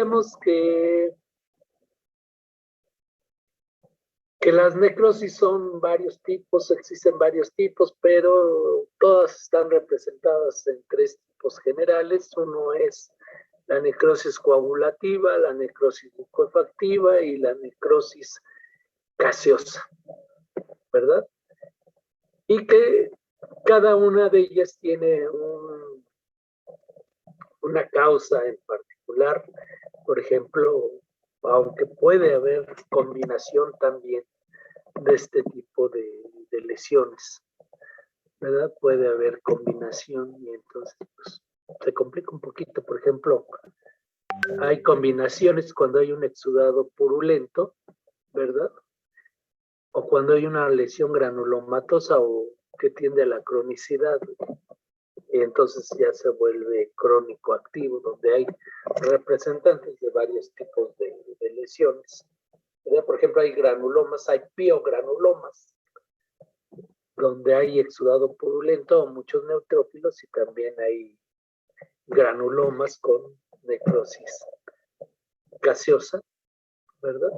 decíamos que las necrosis son varios tipos, existen varios tipos, pero todas están representadas en tres tipos generales. Uno es la necrosis coagulativa, la necrosis licuefactiva y la necrosis gaseosa, ¿verdad? Y que cada una de ellas tiene una causa en particular. Por ejemplo, aunque puede haber combinación también de este tipo de lesiones, ¿verdad? Puede haber combinación y entonces pues, se complica un poquito. Por ejemplo, hay combinaciones cuando hay un exudado purulento, ¿verdad? O cuando hay una lesión granulomatosa o que tiende a la cronicidad, y entonces ya se vuelve crónico activo, donde hay representantes de varios tipos de lesiones, ¿verdad? Por ejemplo, hay granulomas, hay piogranulomas, donde hay exudado purulento o muchos neutrófilos, y también hay granulomas con necrosis gaseosa, ¿verdad?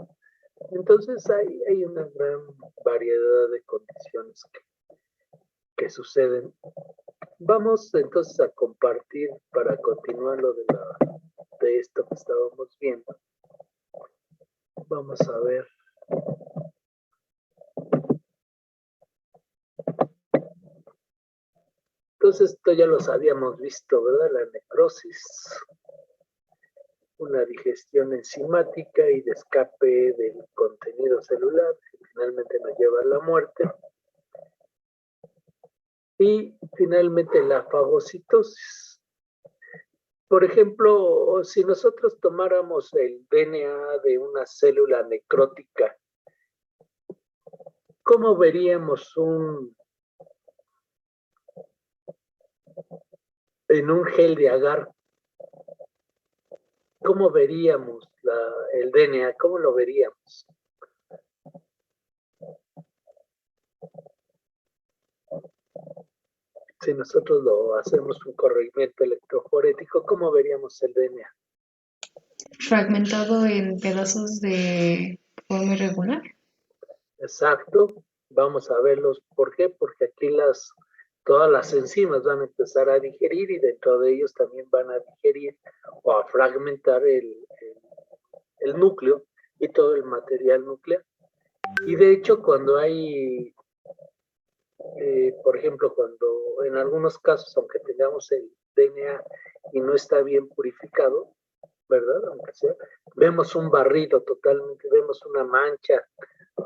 Entonces hay una gran variedad de condiciones que suceden. Vamos entonces a compartir para continuar lo de esto que estábamos viendo. Vamos a ver. Entonces esto ya los habíamos visto, ¿verdad? La necrosis, una digestión enzimática y de escape del contenido celular que finalmente nos lleva a la muerte. Y finalmente la fagocitosis. Por ejemplo, si nosotros tomáramos el DNA de una célula necrótica, ¿cómo veríamos en un gel de agar? ¿Cómo veríamos el DNA? ¿Cómo lo veríamos? Si nosotros lo hacemos un corregimiento electroforético, ¿cómo veríamos el DNA? Fragmentado en pedazos de forma irregular. Exacto. Vamos a verlos. ¿Por qué? Porque aquí todas las enzimas van a empezar a digerir y dentro de ellos también van a digerir o a fragmentar el núcleo y todo el material nuclear. Y de hecho, cuando hay, por ejemplo, cuando en algunos casos, aunque tengamos el DNA y no está bien purificado, ¿verdad? Aunque sea, vemos un barrido totalmente, vemos una mancha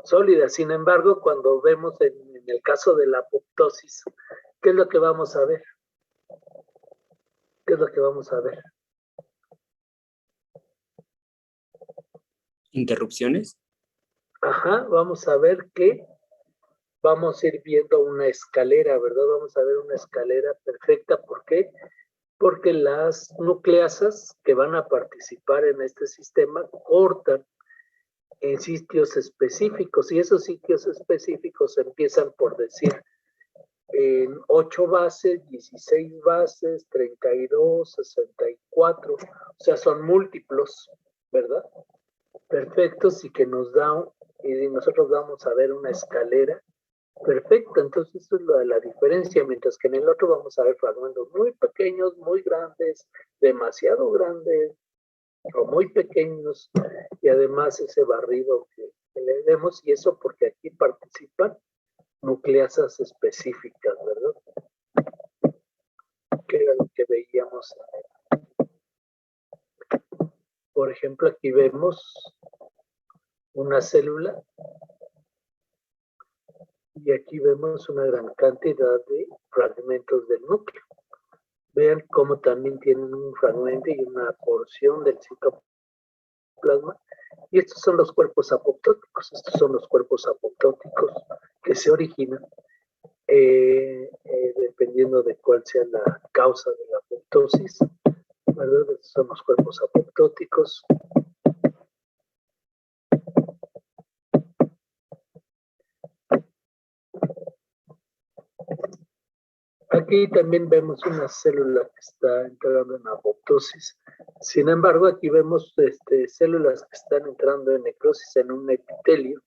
sólida. Sin embargo, cuando vemos en el caso de la apoptosis, ¿qué es lo que vamos a ver? ¿Qué es lo que vamos a ver? ¿Interrupciones? Ajá, vamos a ver que vamos a ir viendo una escalera, ¿verdad? Vamos a ver una escalera perfecta. ¿Por qué? Porque las nucleasas que van a participar en este sistema cortan en sitios específicos, y esos sitios específicos empiezan por decir en 8 bases, 16 bases, 32, 64, o sea, son múltiplos, ¿verdad? Perfectos, y que nos da, y nosotros vamos a ver una escalera perfecta. Entonces eso es la diferencia, mientras que en el otro vamos a ver fragmentos muy pequeños, muy grandes, demasiado grandes o muy pequeños, y además ese barrido que le vemos, y eso porque aquí participan nucleasas específicas, ¿verdad? Que era lo que veíamos. Por ejemplo, aquí vemos una célula y aquí vemos una gran cantidad de fragmentos del núcleo. Vean cómo también tienen un fragmento y una porción del citoplasma. Y estos son los cuerpos apoptóticos. Estos son los cuerpos apoptóticos que se originan dependiendo de cuál sea la causa de la apoptosis, ¿verdad? Estos son los cuerpos apoptóticos. Aquí también vemos una célula que está entrando en apoptosis. Sin embargo, aquí vemos células que están entrando en necrosis en un epitelio,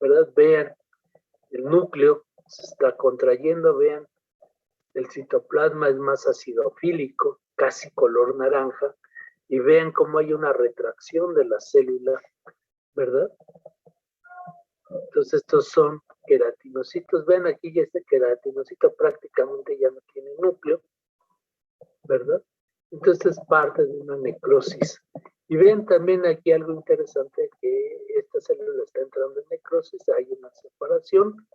¿verdad? Vean, el núcleo se está contrayendo, vean, el citoplasma es más acidofílico, casi color naranja, y vean cómo hay una retracción de la célula, ¿verdad? Entonces estos son queratinocitos. Ven aquí, ya este queratinocito prácticamente ya no tiene núcleo, ¿verdad? Entonces es parte de una necrosis. Y ven también aquí algo interesante, que esta célula está entrando en necrosis, hay una separación.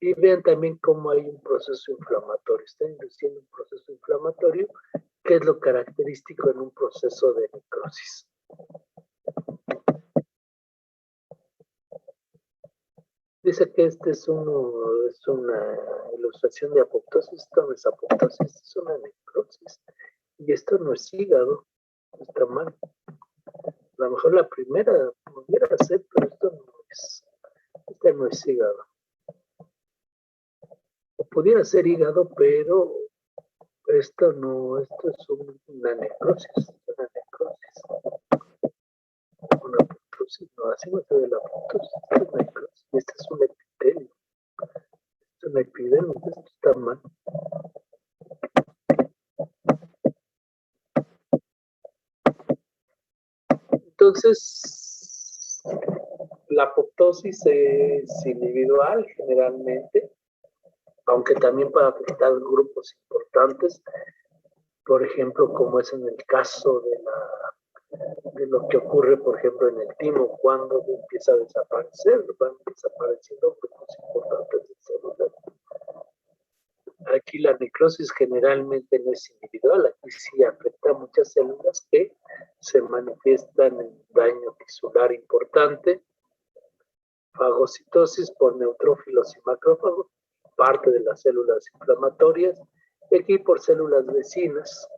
Y vean también cómo hay un proceso inflamatorio, está induciendo un proceso inflamatorio, que es lo característico en un proceso de necrosis. Dice que este es una ilustración de apoptosis. Esto no es apoptosis, es una necrosis. Y esto no es hígado, está mal. A lo mejor la primera pudiera ser, pero esto no es. Este no es hígado. O pudiera ser hígado, pero esto no, esto es una necrosis. Una necrosis. Una apoptosis, no, así no se ve la apoptosis. Esto es necrosis. Y este es un epitelio. Esto es un epidermis, esto está mal. Entonces, la apoptosis es individual generalmente, aunque también puede afectar grupos importantes, por ejemplo, como es en el caso de lo que ocurre, por ejemplo, en el timo, cuando empieza a desaparecer, van desapareciendo grupos importantes de células. Aquí la necrosis generalmente no es individual, aquí sí afecta a muchas células que se manifiestan en daño tisular importante, fagocitosis por neutrófilos y macrófagos, parte de las células inflamatorias, y aquí por células vecinas.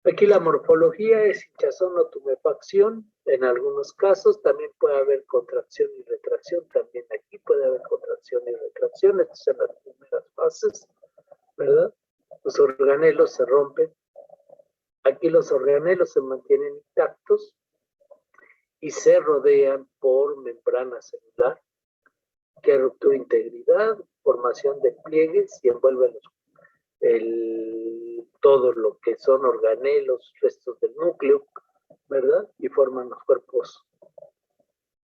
Aquí la morfología es hinchazón o tumefacción, en algunos casos también puede haber contracción y retracción, también aquí puede haber contracción y retracción, estas son las primeras fases, ¿verdad? Los organelos se rompen, aquí los organelos se mantienen intactos y se rodean por membrana celular, que ruptura integridad, formación de pliegues y envuelve todo lo que son organelos, restos del núcleo, ¿verdad? Y forman los cuerpos.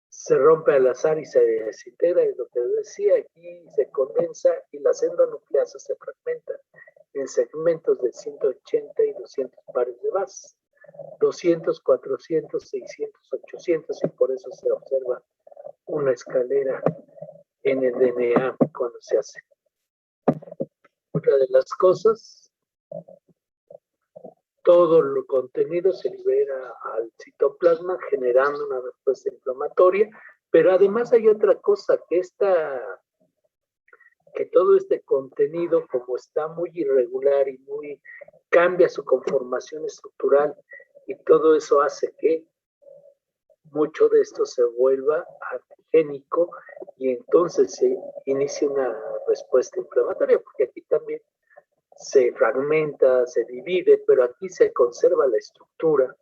Se rompe al azar y se desintegra, es lo que decía, aquí se condensa y las endonucleasas se fragmentan en segmentos de 180 y 200 pares de bases. 200, 400, 600, 800, y por eso se observa una escalera en el DNA cuando se hace. Otra de las cosas, todo el contenido se libera al citoplasma generando una respuesta inflamatoria, pero además hay otra cosa, que todo este contenido, como está muy irregular y muy cambia su conformación estructural, y todo eso hace que mucho de esto se vuelva antigénico y entonces se inicia una respuesta inflamatoria, porque aquí también se fragmenta, se divide, pero aquí se conserva la estructura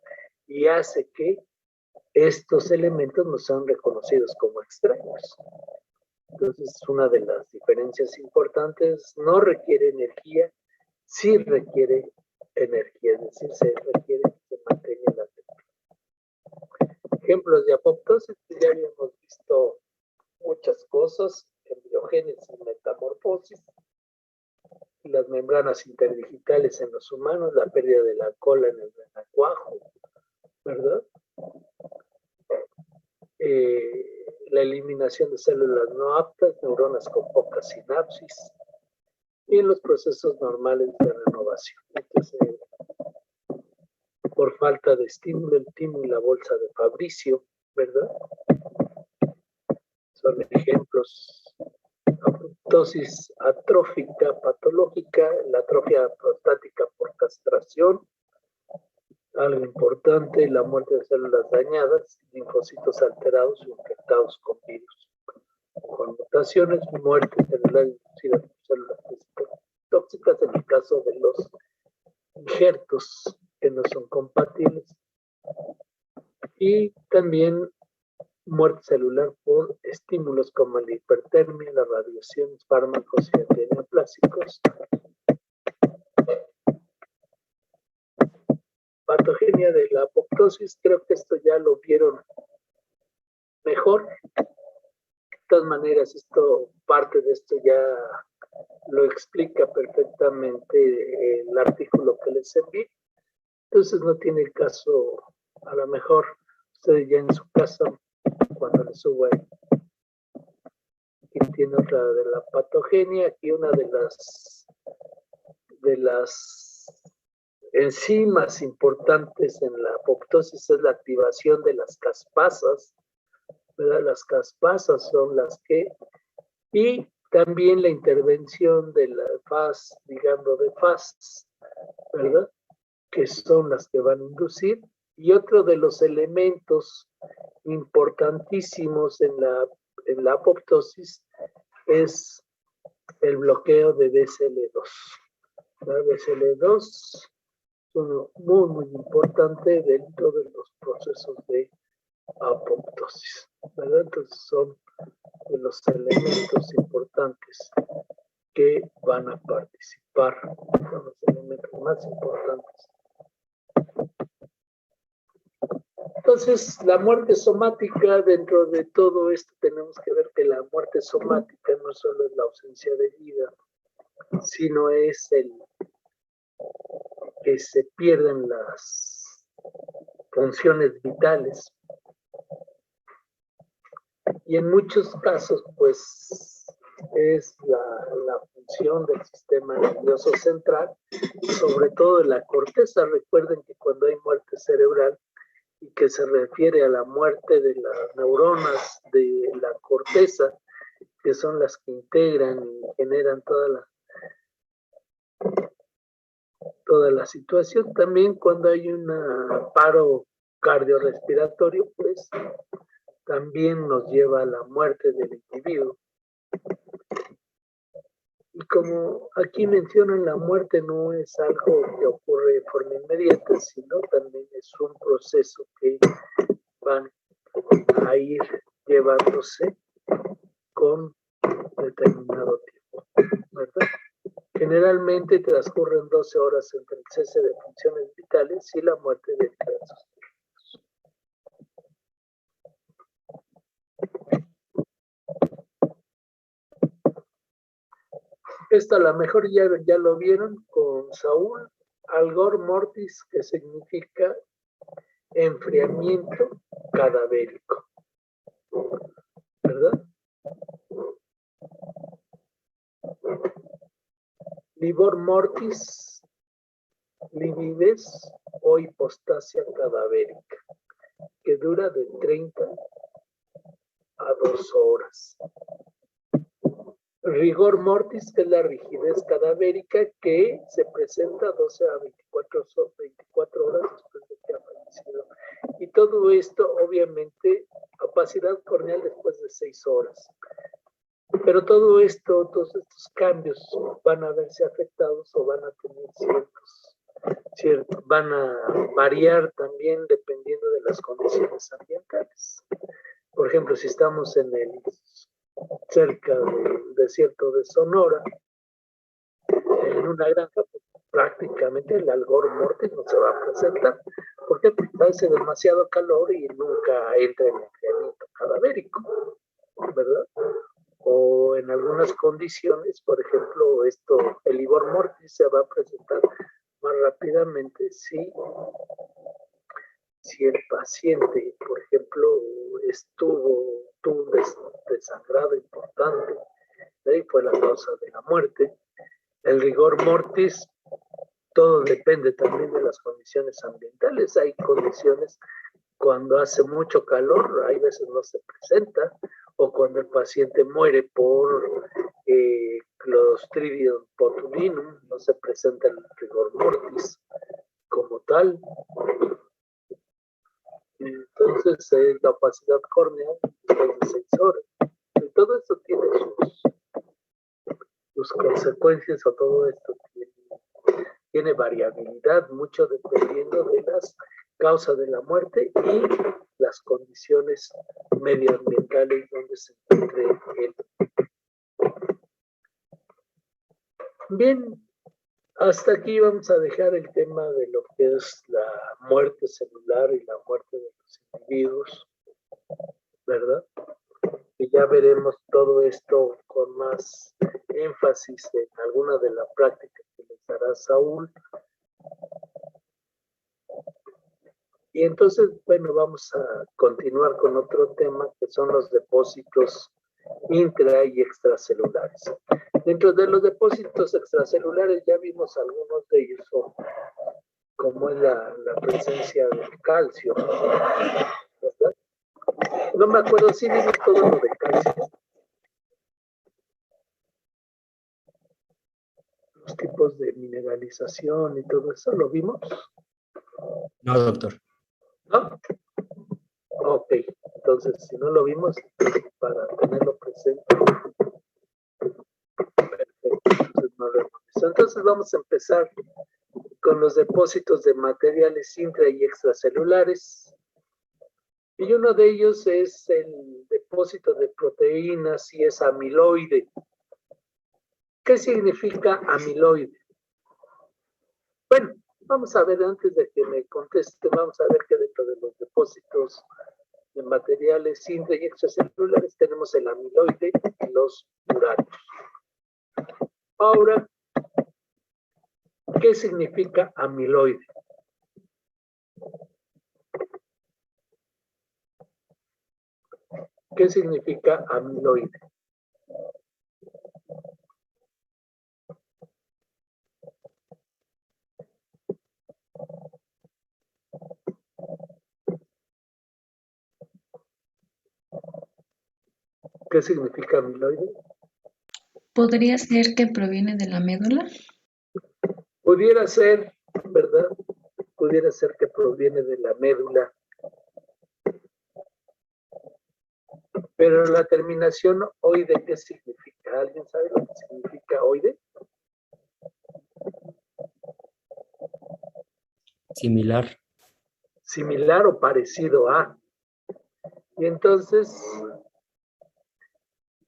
y hace que estos elementos no sean reconocidos como extraños. Entonces, una de las diferencias importantes, no requiere energía, sí requiere energía, es decir, se requiere que se mantenga la temperatura. Ejemplos de apoptosis, ya habíamos visto muchas cosas, embriogénesis y metamorfosis, las membranas interdigitales en los humanos, la pérdida de la cola en el renacuajo, ¿verdad? La eliminación de células no aptas, neuronas con poca sinapsis, y en los procesos normales de renovación. Entonces, por falta de estímulo, el timo y la bolsa de Fabricio, ¿verdad? Son ejemplos. Apoptosis atrófica patológica, la atrofia prostática por castración, algo importante, la muerte de células dañadas, linfocitos alterados o infectados con virus. Con mutaciones, muerte celular inducida por células tóxicas en el caso de los injertos que no son compatibles, y también muerte celular por estímulos como la hipertermia, las radiaciones, fármacos y antineoplásicos. Patogenia de la apoptosis, creo que esto ya lo vieron mejor. De todas maneras, parte de esto ya lo explica perfectamente el artículo que les envié. Entonces no tiene caso, a lo mejor ustedes ya en su casa, cuando les suba ahí. Aquí tiene otra de la patogenia. Aquí una de las enzimas importantes en la apoptosis es la activación de las caspasas, ¿verdad? Las caspasas son las que, y también la intervención de la FAS, digamos de FAS, ¿verdad? Que son las que van a inducir. Y otro de los elementos importantísimos en la apoptosis es el bloqueo de BCL2. La BCL2 es uno muy importante dentro de los procesos de apoptosis, ¿verdad? Entonces son de los elementos importantes que van a participar, son los elementos más importantes. Entonces, la muerte somática, dentro de todo esto tenemos que ver que la muerte somática no solo es la ausencia de vida, sino es el que se pierden las funciones vitales. Y en muchos casos, pues, es la función del sistema nervioso central, sobre todo de la corteza. Recuerden que cuando hay muerte cerebral, y que se refiere a la muerte de las neuronas de la corteza, que son las que integran y generan toda la situación. También cuando hay un paro cardiorrespiratorio, pues también nos lleva a la muerte del individuo. Y como aquí mencionan, la muerte no es algo que ocurre de forma inmediata, sino también es un proceso que van a ir llevándose con determinado tiempo, ¿verdad? Generalmente transcurren 12 horas entre el cese de funciones vitales y la muerte de diversos. Esto a lo mejor ya lo vieron con Saúl, algor mortis, que significa enfriamiento cadavérico, ¿verdad? Livor mortis, lividez o hipostasia cadavérica, que dura de 30 a 2 horas. Rigor mortis, que es la rigidez cadavérica, que se presenta 12 a 24 horas después de que ha fallecido. Y todo esto, obviamente, opacidad corneal después de 6 horas. Pero todo esto, todos estos cambios van a verse afectados o van a tener van a variar también dependiendo de las condiciones ambientales. Por ejemplo, si estamos cerca del desierto de Sonora, en una granja, pues, prácticamente el algor mortis no se va a presentar. ¿Por qué? Porque hace demasiado calor y nunca entra en enfriamiento cadavérico, ¿verdad? O en algunas condiciones, por ejemplo, el livor mortis se va a presentar más rápidamente si el paciente, por ejemplo, tuvo un desangrado importante, y fue la causa de la muerte. El rigor mortis, todo depende también de las condiciones ambientales. Hay condiciones cuando hace mucho calor, hay veces no se presenta, o cuando el paciente muere por Clostridium botulinum, no se presenta el rigor mortis como tal. Entonces, la opacidad córnea después de 6 horas. Y todo esto tiene sus consecuencias, o todo esto tiene variabilidad, mucho dependiendo de las causas de la muerte y las condiciones medioambientales donde se encuentre él. Bien, hasta aquí vamos a dejar el tema de lo que es la muerte celular y la muerte de los individuos, ¿verdad? Y ya veremos todo esto con más énfasis en alguna de las prácticas que les dará Saúl. Y entonces, bueno, vamos a continuar con otro tema que son los depósitos intra y extracelulares. Dentro de los depósitos extracelulares ya vimos algunos de ellos, como es la presencia del calcio, ¿verdad? No me acuerdo si vimos todo lo de calcio. Los tipos de mineralización y todo eso, ¿lo vimos? No, doctor. ¿No? Ok, entonces si no lo vimos, para tenerlo presente. Perfecto, entonces no lo hemos visto. Entonces vamos a empezar con los depósitos de materiales intra y extracelulares. Y uno de ellos es el depósito de proteínas y es amiloide. ¿Qué significa amiloide? Bueno, vamos a ver antes de que me conteste, vamos a ver que dentro de los depósitos de materiales intra y extracelulares tenemos el amiloide y los uranos. Ahora, ¿qué significa amiloide? ¿Qué significa amiloide? ¿Qué significa amiloide? ¿Podría ser que proviene de la médula? Pudiera ser, ¿verdad? Pudiera ser que proviene de la médula. Pero la terminación oide, ¿qué significa? ¿Alguien sabe lo que significa oide? Similar. Similar o parecido a. Y entonces,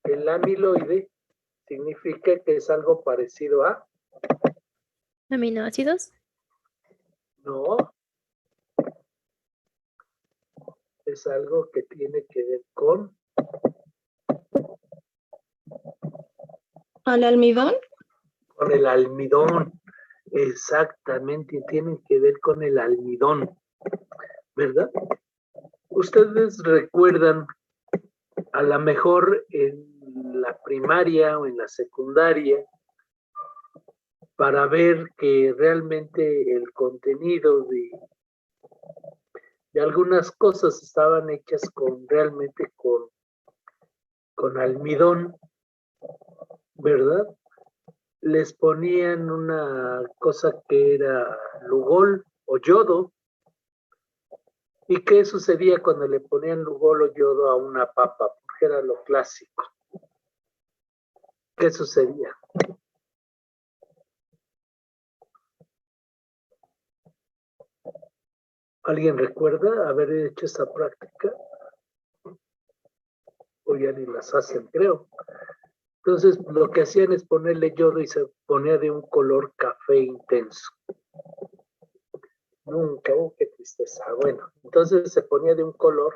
el amiloide significa que es algo parecido a. ¿Aminoácidos? No. Es algo que tiene que ver con. ¿Al almidón? Con el almidón. Exactamente, tienen que ver con el almidón, ¿verdad? Ustedes recuerdan, a lo mejor en la primaria o en la secundaria, para ver que realmente el contenido de algunas cosas estaban hechas realmente con almidón, ¿verdad? Les ponían una cosa que era lugol o yodo. ¿Y qué sucedía cuando le ponían lugol o yodo a una papa? Porque era lo clásico. ¿Qué sucedía? ¿Alguien recuerda haber hecho esa práctica? O ya ni las hacen, creo. Entonces, lo que hacían es ponerle yodo y se ponía de un color café intenso. Nunca, qué tristeza. Bueno, entonces se ponía de un color,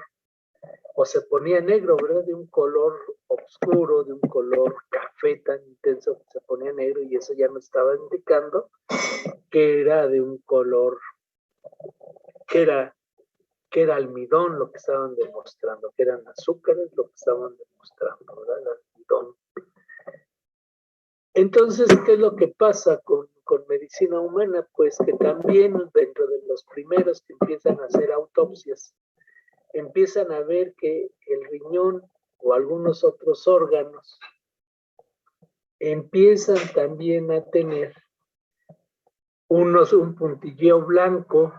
o se ponía negro, ¿verdad? De un color oscuro, de un color café tan intenso que se ponía negro y eso ya nos estaba indicando que era de un color, que era almidón lo que estaban demostrando, que eran azúcares lo que estaban demostrando, ¿verdad? El almidón. Entonces, ¿qué es lo que pasa con medicina humana? Pues que también dentro de los primeros que empiezan a hacer autopsias, empiezan a ver que el riñón o algunos otros órganos empiezan también a tener un puntilleo blanco,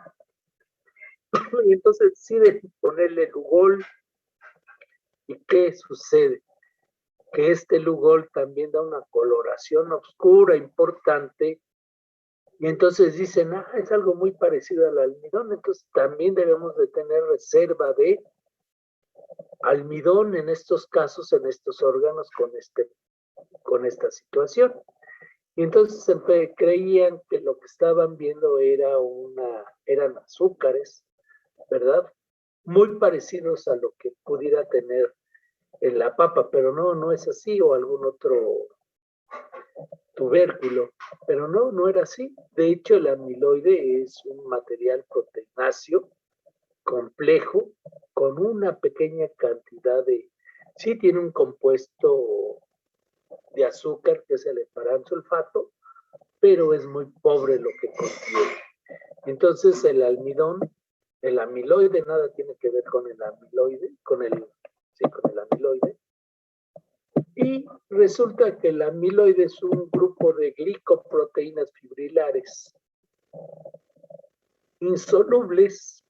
y entonces deciden ponerle lugol. ¿Y qué sucede? Que este lugol también da una coloración oscura importante Y entonces dicen, es algo muy parecido al almidón, entonces también debemos de tener reserva de almidón en estos casos, en estos órganos con esta situación. Y entonces creían que lo que estaban viendo eran azúcares, ¿verdad? Muy parecidos a lo que pudiera tener en la papa, pero no es así, o algún otro tubérculo, pero no era así. De hecho, el amiloide es un material proteináceo complejo con una pequeña cantidad sí tiene un compuesto de azúcar que es el esparansulfato, pero es muy pobre lo que contiene. Entonces el amiloide nada tiene que ver con el amiloide, con el amiloide. Y resulta que el amiloide es un grupo de glicoproteínas fibrilares insolubles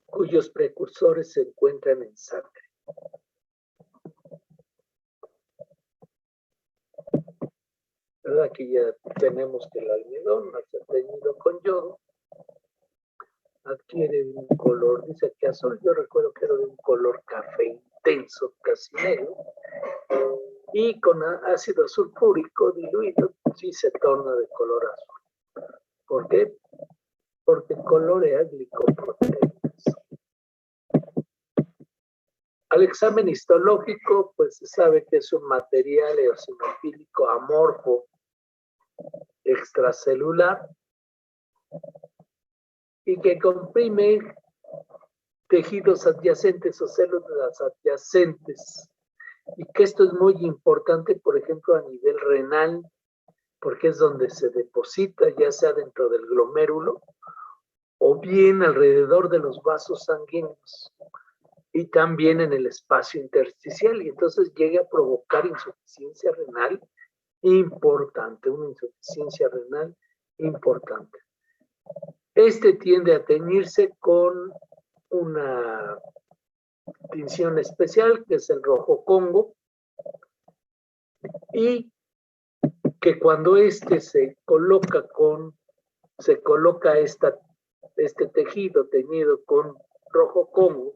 cuyos precursores se encuentran en sangre. ¿Verdad? Aquí ya tenemos que el almidón, al ser teñido con yodo, adquiere un color, dice que azul, yo recuerdo que era de un color café intenso, casi negro, y con ácido sulfúrico diluido, sí se torna de color azul. ¿Por qué? Porque colorea glicoproteínas. Al examen histológico, pues se sabe que es un material eosinofílico amorfo extracelular y que comprime tejidos adyacentes o células adyacentes. Y que esto es muy importante, por ejemplo, a nivel renal, porque es donde se deposita, ya sea dentro del glomérulo o bien alrededor de los vasos sanguíneos y también en el espacio intersticial. Y entonces llega a provocar insuficiencia renal importante, una insuficiencia renal importante. Este tiende a teñirse con una tinción especial, que es el rojo Congo, y que cuando se coloca este tejido teñido con rojo Congo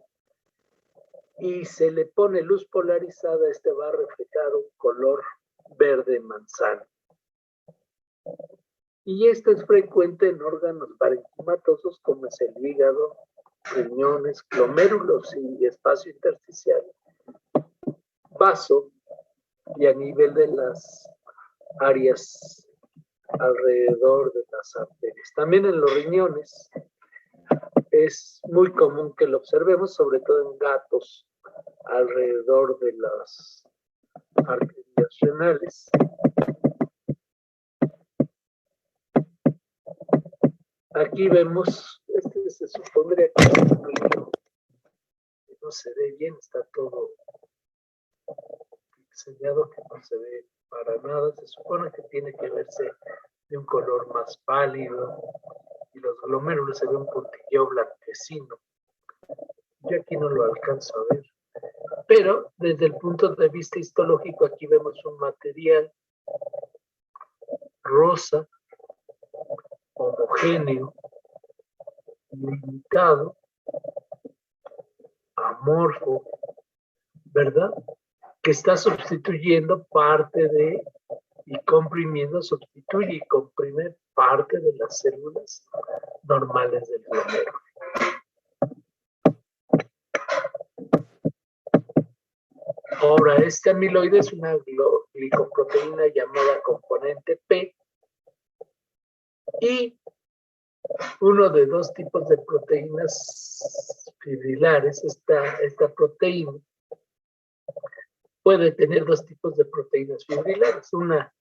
y se le pone luz polarizada, va a reflejar un color verde manzana. Y esto es frecuente en órganos parenquimatosos como es el hígado, riñones, glomérulos y espacio intersticial, vaso y a nivel de las áreas alrededor de las arterias. También en los riñones es muy común que lo observemos, sobre todo en gatos, alrededor de las arterias renales. Aquí vemos, se supondría que no se ve bien, está todo pixelado, que no se ve para nada. Se supone que tiene que verse de un color más pálido y los glomérulos se ve un puntilleo blanquecino. Yo aquí no lo alcanzo a ver. Pero desde el punto de vista histológico, aquí vemos un material rosa, homogéneo, limitado, amorfo, ¿verdad? Que está sustituyendo sustituye y comprime parte de las células normales del glomérulo. Ahora, este amiloide es una glicoproteína llamada componente P y uno de dos tipos de proteínas fibrilares, esta proteína puede tener dos tipos de proteínas fibrilares, una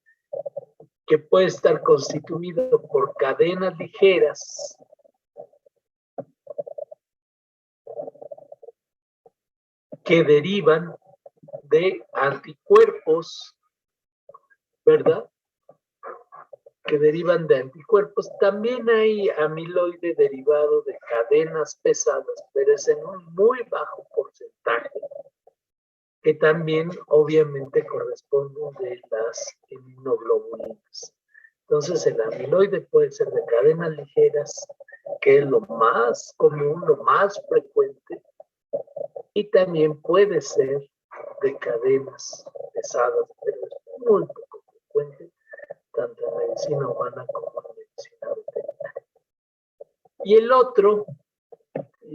que puede estar constituida por cadenas ligeras que derivan de anticuerpos, ¿verdad? Que derivan de anticuerpos. También hay amiloide derivado de cadenas pesadas, pero es en un muy bajo porcentaje, que también obviamente corresponden de las inmunoglobulinas. Entonces el amiloide puede ser de cadenas ligeras, que es lo más común, lo más frecuente, y también puede ser de cadenas pesadas, pero es muy poco frecuente, tanto en medicina humana como en medicina veterinaria. Y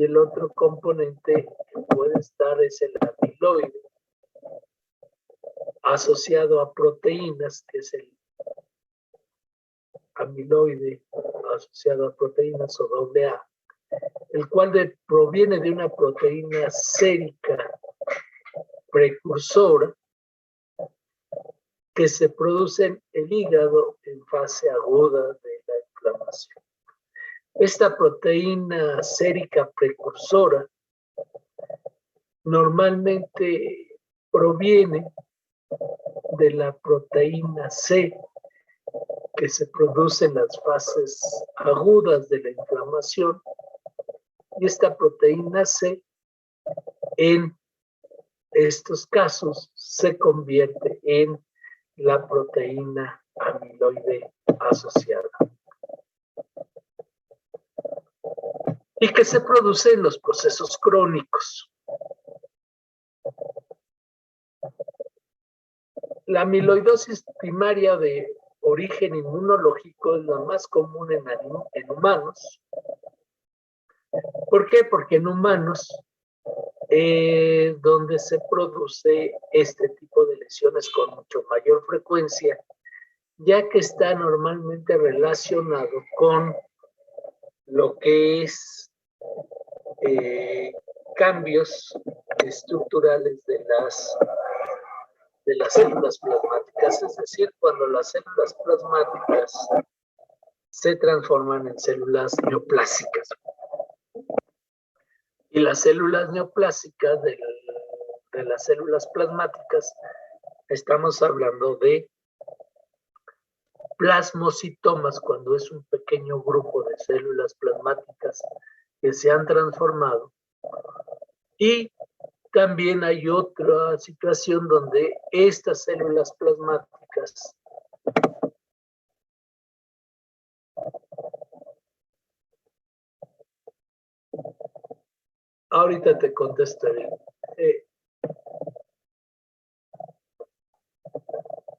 el otro componente que puede estar es el amiloide asociado a proteínas, que es el amiloide asociado a proteínas o AA, el cual proviene de una proteína sérica precursora que se produce en el hígado en fase aguda de la inflamación. Esta proteína sérica precursora normalmente proviene de la proteína C, que se produce en las fases agudas de la inflamación, y esta proteína C en estos casos se convierte en la proteína amiloide asociada, y que se produce en los procesos crónicos. La amiloidosis primaria de origen inmunológico es la más común en humanos. ¿Por qué? Porque en humanos donde se produce este tipo de lesiones con mucho mayor frecuencia, ya que está normalmente relacionado con lo que es cambios estructurales de las células plasmáticas, es decir, cuando las células plasmáticas se transforman en células neoplásicas. Y las células neoplásicas de las células plasmáticas, estamos hablando de plasmocitomas, cuando es un pequeño grupo de células plasmáticas que se han transformado. Y también hay otra situación donde estas células plasmáticas ahorita te contestaré.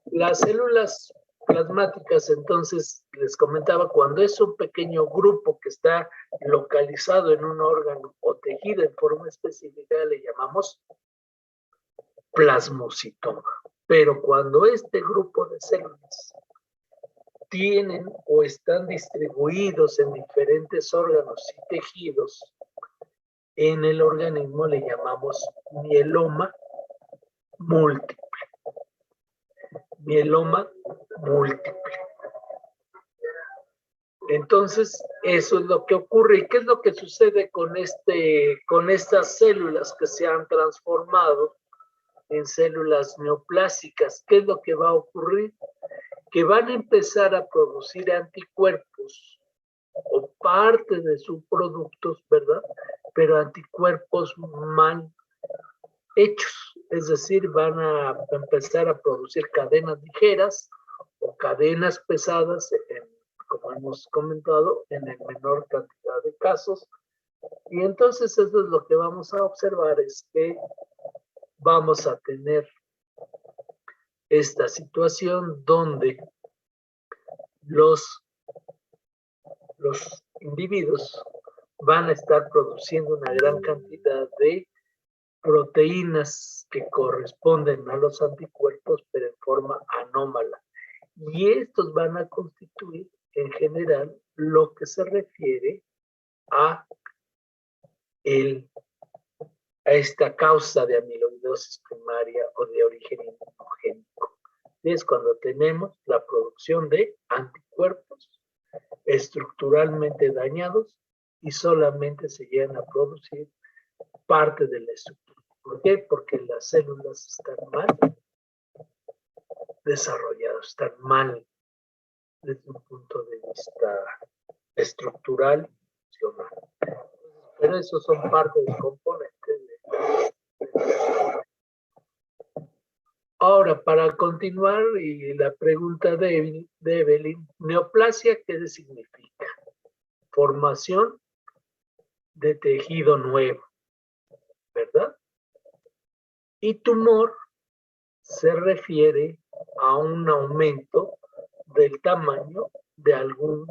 Las células plasmáticas, entonces, les comentaba, cuando es un pequeño grupo que está localizado en un órgano o tejido en forma específica, le llamamos plasmocitoma. Pero cuando este grupo de células tienen o están distribuidos en diferentes órganos y tejidos en el organismo, le llamamos mieloma múltiple. Mieloma múltiple. Entonces, eso es lo que ocurre. ¿Y qué es lo que sucede con estas células que se han transformado en células neoplásicas? ¿Qué es lo que va a ocurrir? Que van a empezar a producir anticuerpos o parte de sus productos, ¿verdad? Pero anticuerpos mal hechos, es decir, van a empezar a producir cadenas ligeras o cadenas pesadas, como hemos comentado, en el menor cantidad de casos. Y entonces eso es lo que vamos a observar, es que vamos a tener esta situación donde los individuos van a estar produciendo una gran cantidad de proteínas que corresponden a los anticuerpos, pero en forma anómala. Y estos van a constituir, en general, lo que se refiere a esta causa de amiloidosis primaria o de origen inmunogénico. Es cuando tenemos la producción de anticuerpos estructuralmente dañados y solamente se llegan a producir parte de la estructura. ¿Por qué? Porque las células están mal desarrolladas, están mal desde un punto de vista estructural y funcional. Pero esos son parte del componente de. Ahora, Ahora, para continuar, y la pregunta de Evelyn, neoplasia, ¿qué significa? Formación de tejido nuevo, ¿verdad? Y tumor se refiere a un aumento del tamaño de algún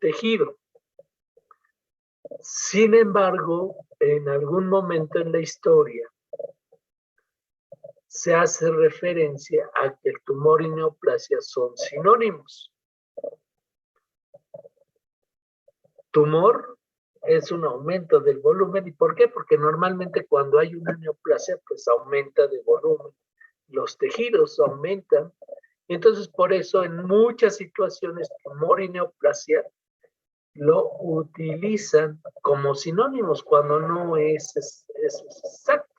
tejido. Sin embargo, en algún momento en la historia se hace referencia a que el tumor y neoplasia son sinónimos. Tumor es un aumento del volumen. ¿Y por qué? Porque normalmente cuando hay una neoplasia, pues aumenta de volumen. Los tejidos aumentan. Entonces, por eso en muchas situaciones, tumor y neoplasia lo utilizan como sinónimos cuando no es exacto.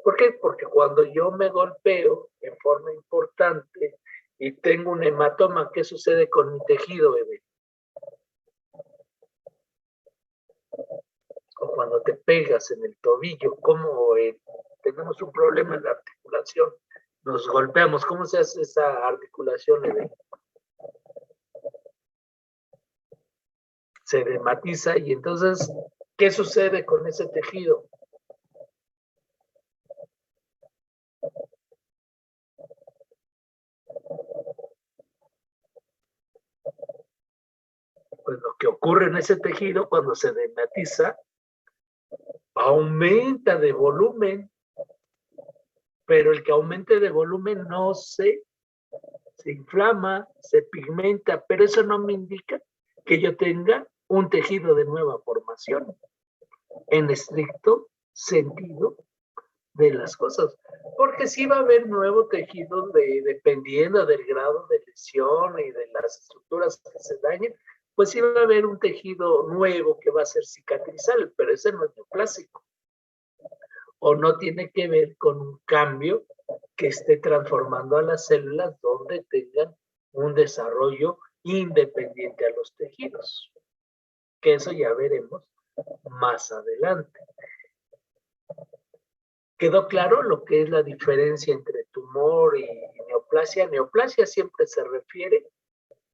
¿Por qué? Porque cuando yo me golpeo en forma importante y tengo un hematoma, ¿qué sucede con mi tejido, bebé? O cuando te pegas en el tobillo, como tenemos un problema en la articulación, nos golpeamos, ¿cómo se hace esa articulación, bebé? Se edematiza y entonces, ¿qué sucede con ese tejido? Pues lo que ocurre en ese tejido cuando se edematiza, aumenta de volumen, pero el que aumente de volumen no se inflama, se pigmenta, pero eso no me indica que yo tenga un tejido de nueva formación, en estricto sentido de las cosas, porque sí va a haber nuevo tejido dependiendo del grado de lesión y de las estructuras que se dañen, pues sí va a haber un tejido nuevo que va a ser cicatrizal, pero ese no es neoplásico, o no tiene que ver con un cambio que esté transformando a las células donde tengan un desarrollo independiente a los tejidos, que eso ya veremos más adelante. ¿Quedó claro lo que es la diferencia entre tumor y neoplasia? Neoplasia siempre se refiere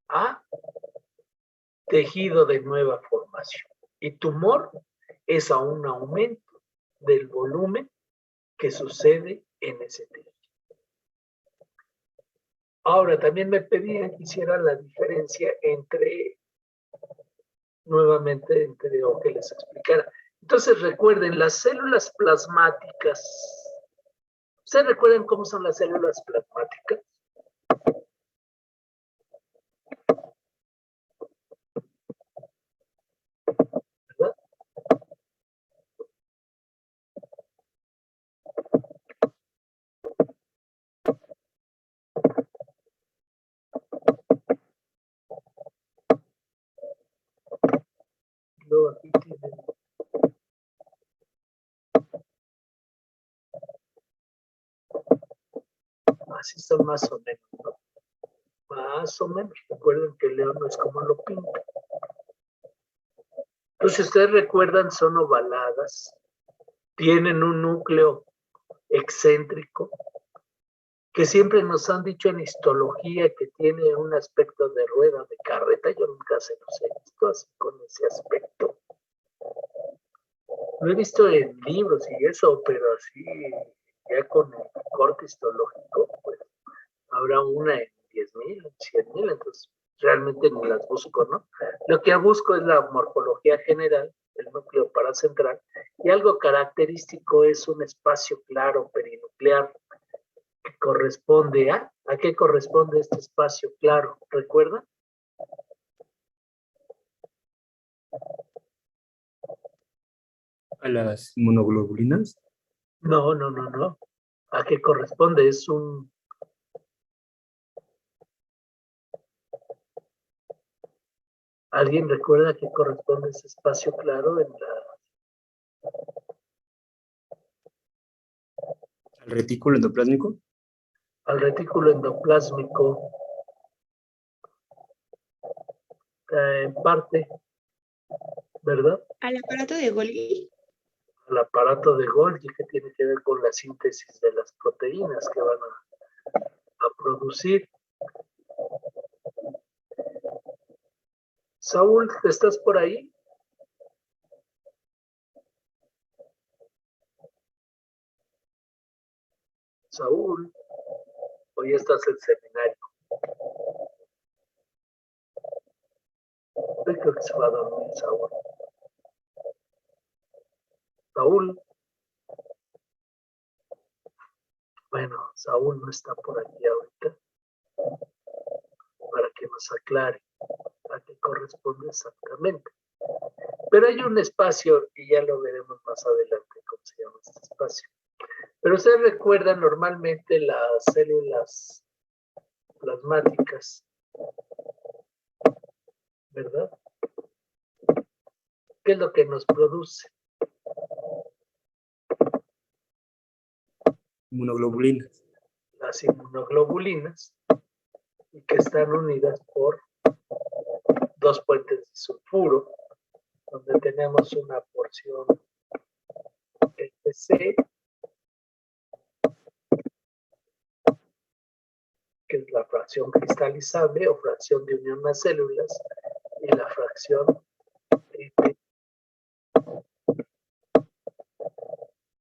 a tejido de nueva formación y tumor es a un aumento del volumen que sucede en ese tejido. Ahora, también me pedían que hiciera la diferencia o que les explicara. Entonces, recuerden, las células plasmáticas. ¿Ustedes recuerdan cómo son las células plasmáticas? ¿Verdad? Luego aquí tienen así son más o menos, ¿no? Más o menos. Recuerden que el león no es como lo pinta. Entonces, ustedes recuerdan, son ovaladas, tienen un núcleo excéntrico, que siempre nos han dicho en histología que tiene un aspecto de rueda de carreta. Yo nunca se los he visto así con ese aspecto. Lo he visto en libros y eso, pero así ya con el corte histológico, pues habrá una en 10,000, en 100,000, entonces realmente ni las busco, ¿no? Lo que busco es la morfología general, el núcleo paracentral, y algo característico es un espacio claro perinuclear que corresponde ¿a qué corresponde este espacio claro? ¿Recuerda? ¿A las inmunoglobulinas? No, no, no, no. ¿A qué corresponde? Es un... ¿Alguien recuerda a qué corresponde ese espacio claro en ¿Al retículo endoplásmico? al retículo endoplásmico? En parte, ¿verdad? Al aparato de Golgi. Al aparato de Golgi, que tiene que ver con la síntesis de las proteínas que van producir. Saúl, ¿estás por ahí? Saúl, hoy estás en seminario. Yo creo que se va a dormir Saúl. Saúl. Bueno, Saúl no está por aquí ahorita para que nos aclare a qué corresponde exactamente. Pero hay un espacio y ya lo veremos más adelante cómo se llama este espacio. Pero ustedes recuerdan normalmente las células plasmáticas, ¿verdad? ¿Qué es lo que nos produce? Inmunoglobulinas. Las inmunoglobulinas, y que están unidas por dos puentes de sulfuro, donde tenemos una porción ETC, que es la fracción cristalizable o fracción de unión a células, y la fracción ET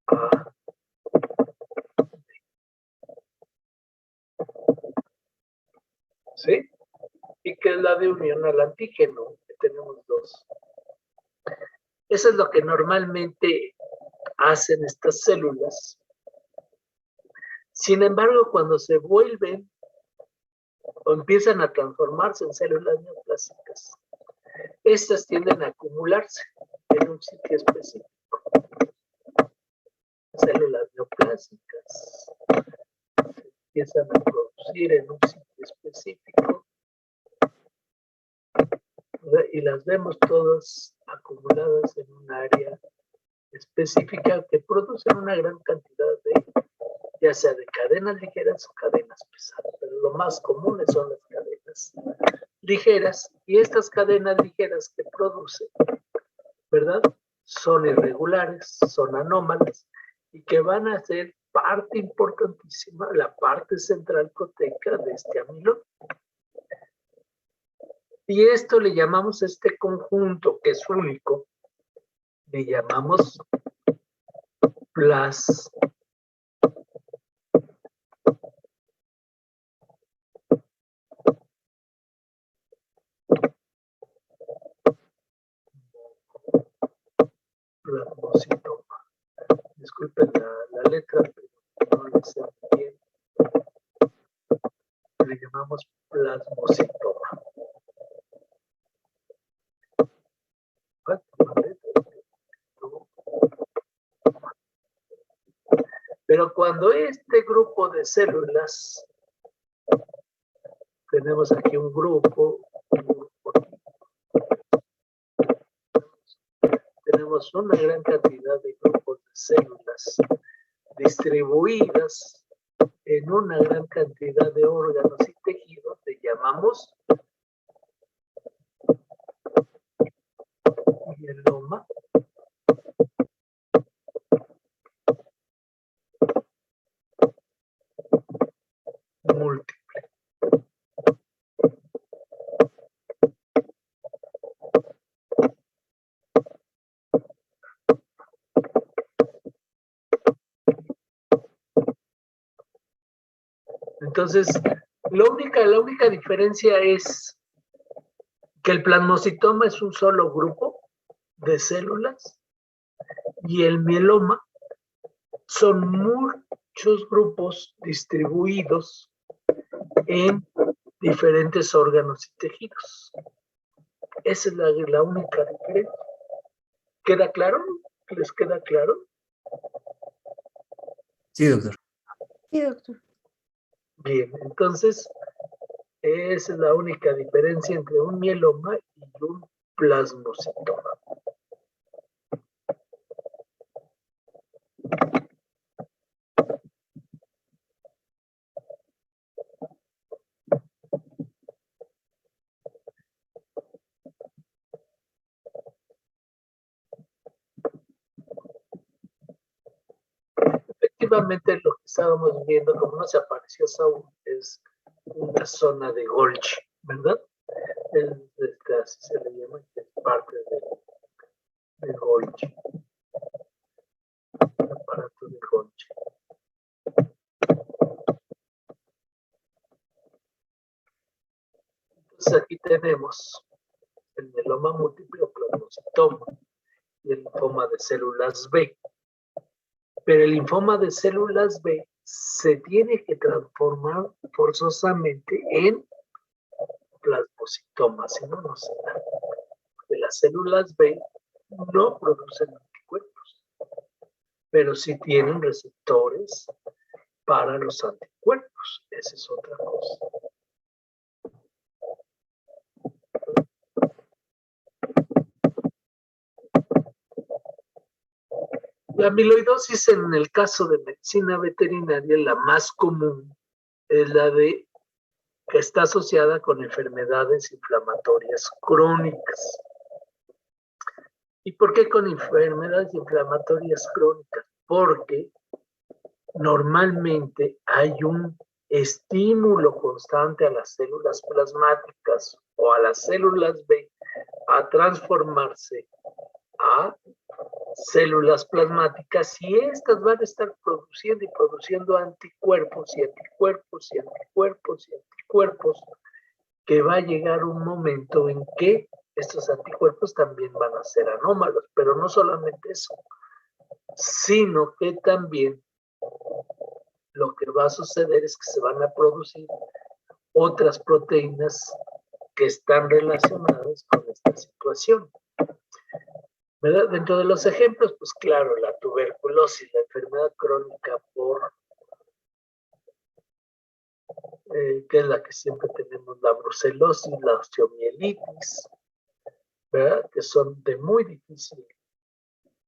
A. ¿Sí? Y que es la de unión al antígeno, que tenemos dos. Eso es lo que normalmente hacen estas células. Sin embargo, cuando se vuelven o empiezan a transformarse en células neoplásicas, estas tienden a acumularse en un sitio específico. Células neoplásicas se empiezan a producir en un sitio específico, y las vemos todas acumuladas en un área específica que producen una gran cantidad de, ya sea de cadenas ligeras o cadenas pesadas, pero lo más comunes son las cadenas ligeras, y estas cadenas ligeras que producen, ¿verdad? Son irregulares, son anómalas, y que van a ser parte importantísima, la parte central proteica de este amilón. Y esto le llamamos, este conjunto que es único, le llamamos plasmocitoma. Disculpen la letra, pero no lo sé bien. Le llamamos plasmocitoma. Pero cuando este grupo de células, tenemos aquí un grupo aquí, tenemos una gran cantidad de grupos de células distribuidas en una gran cantidad de órganos y tejidos, le llamamos mieloma múltiple. Entonces, la única diferencia es que el plasmocitoma es un solo grupo de células y el mieloma son muchos grupos distribuidos en diferentes órganos y tejidos. Esa es la única diferencia. ¿Queda claro? ¿Les queda claro? Sí, doctor. Sí, doctor. Bien, entonces, esa es la única diferencia entre un mieloma y un plasmocitoma. Efectivamente, lo que estábamos viendo, como no se apareció Saúl, es la zona de Golgi, ¿verdad? Así se le llama, que es parte de Golgi, el aparato de Golgi. Entonces aquí tenemos el mieloma múltiple o plasmocitoma y el linfoma de células B. Pero el linfoma de células B se tiene que transformar forzosamente en plasmocitoma, si no, no se da. Porque las células B no producen anticuerpos, pero sí tienen receptores para los anticuerpos. Esa es otra cosa. La amiloidosis en el caso de medicina veterinaria, la más común es la de que está asociada con enfermedades inflamatorias crónicas. ¿Y por qué con enfermedades inflamatorias crónicas? Porque normalmente hay un estímulo constante a las células plasmáticas o a las células B a transformarse a células plasmáticas y estas van a estar produciendo y produciendo anticuerpos y anticuerpos y anticuerpos y anticuerpos, que va a llegar un momento en que estos anticuerpos también van a ser anómalos, pero no solamente eso, sino que también lo que va a suceder es que se van a producir otras proteínas que están relacionadas con esta situación. ¿Verdad? Dentro de los ejemplos, pues claro, la tuberculosis, la enfermedad crónica que es la que siempre tenemos, la brucelosis, la osteomielitis, ¿verdad? Que son de muy difícil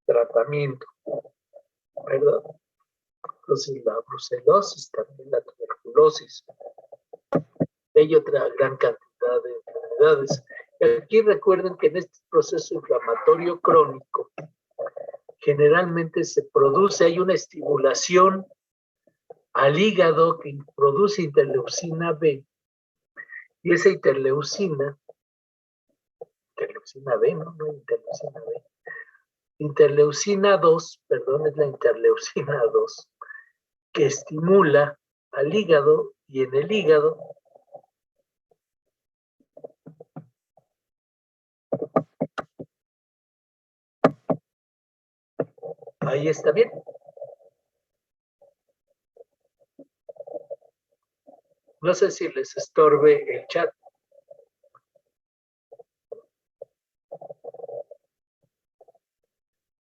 tratamiento, ¿verdad? Entonces la brucelosis, también la tuberculosis, hay otra gran cantidad de enfermedades. Y aquí recuerden que en este proceso inflamatorio crónico, generalmente se produce, hay una estimulación al hígado que produce interleucina B, y esa interleucina B, no interleucina B, interleucina 2, perdón, es la interleucina 2, que estimula al hígado, y en el hígado ahí está bien. No sé si les estorbe el chat.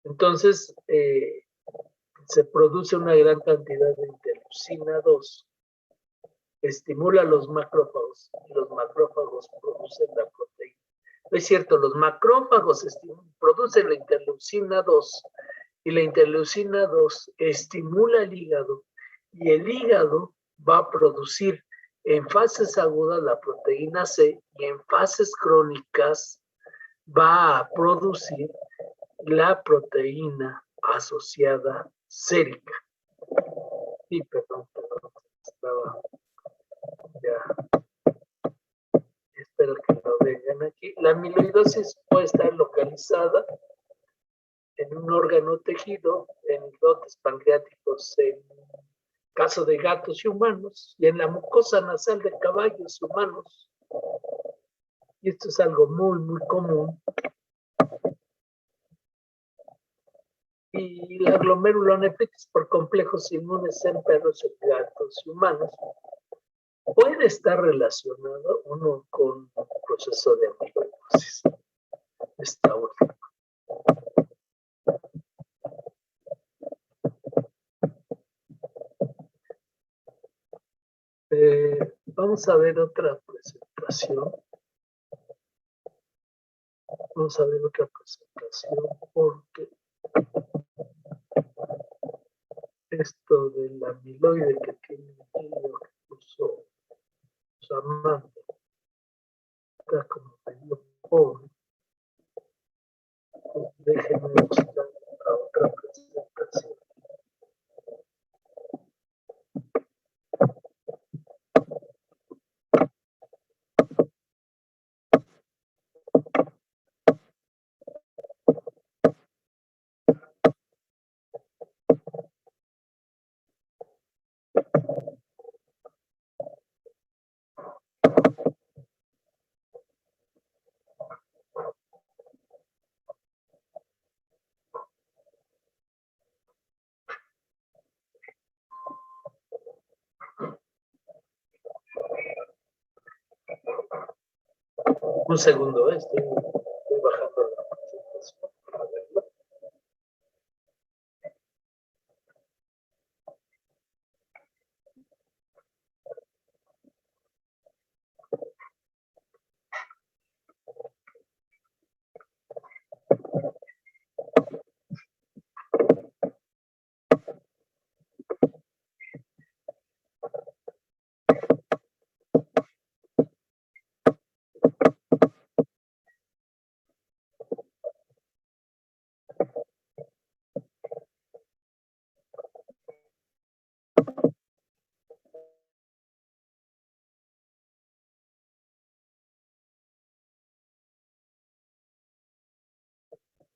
Entonces, se produce una gran cantidad de interleucina 2, estimula a los macrófagos, y los macrófagos producen la proteína. No es cierto, los macrófagos producen la interleucina 2, y la interleucina 2 estimula el hígado, y el hígado va a producir en fases agudas la proteína C, y en fases crónicas va a producir la proteína asociada sérica. Sí, perdón, estaba ya. Espero que lo vean aquí. La amiloidosis puede estar localizada en un órgano tejido, en islotes pancreáticos en caso de gatos y humanos, y en la mucosa nasal de caballos y humanos. Y esto es algo muy, muy común. Y la glomerulonefritis por complejos inmunes en perros y gatos y humanos puede estar relacionado uno con un proceso de amiloidosis. Esta última. Vamos a ver otra presentación. Vamos a ver otra presentación porque esto del amiloide que tiene aquí lo que puso Samantha está como medio pobre. Pues déjenme mostrar la otra presentación. Un segundo, estoy bajando la presentación para verlo.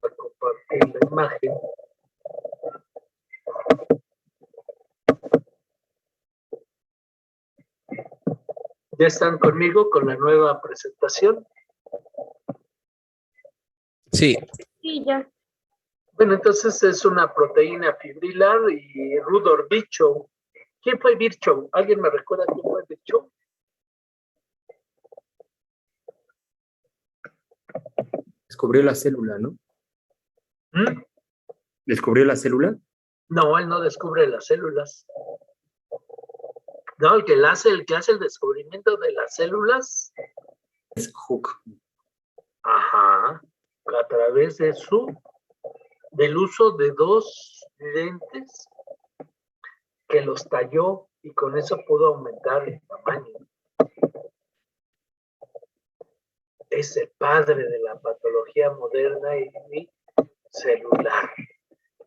Para compartir la imagen. ¿Ya están conmigo con la nueva presentación? Sí. Sí, ya. Bueno, entonces es una proteína fibrilar y Rudolf Virchow. ¿Quién fue Virchow? ¿Alguien me recuerda quién fue Virchow? Descubrió la célula, ¿no? ¿Mm? ¿Descubrió la célula? No, él no descubre las células. No, el que hace el descubrimiento de las células, Es Hooke. ajá, a través del uso de dos lentes que los talló y con eso pudo aumentar el tamaño. Es el padre de la patología moderna y celular.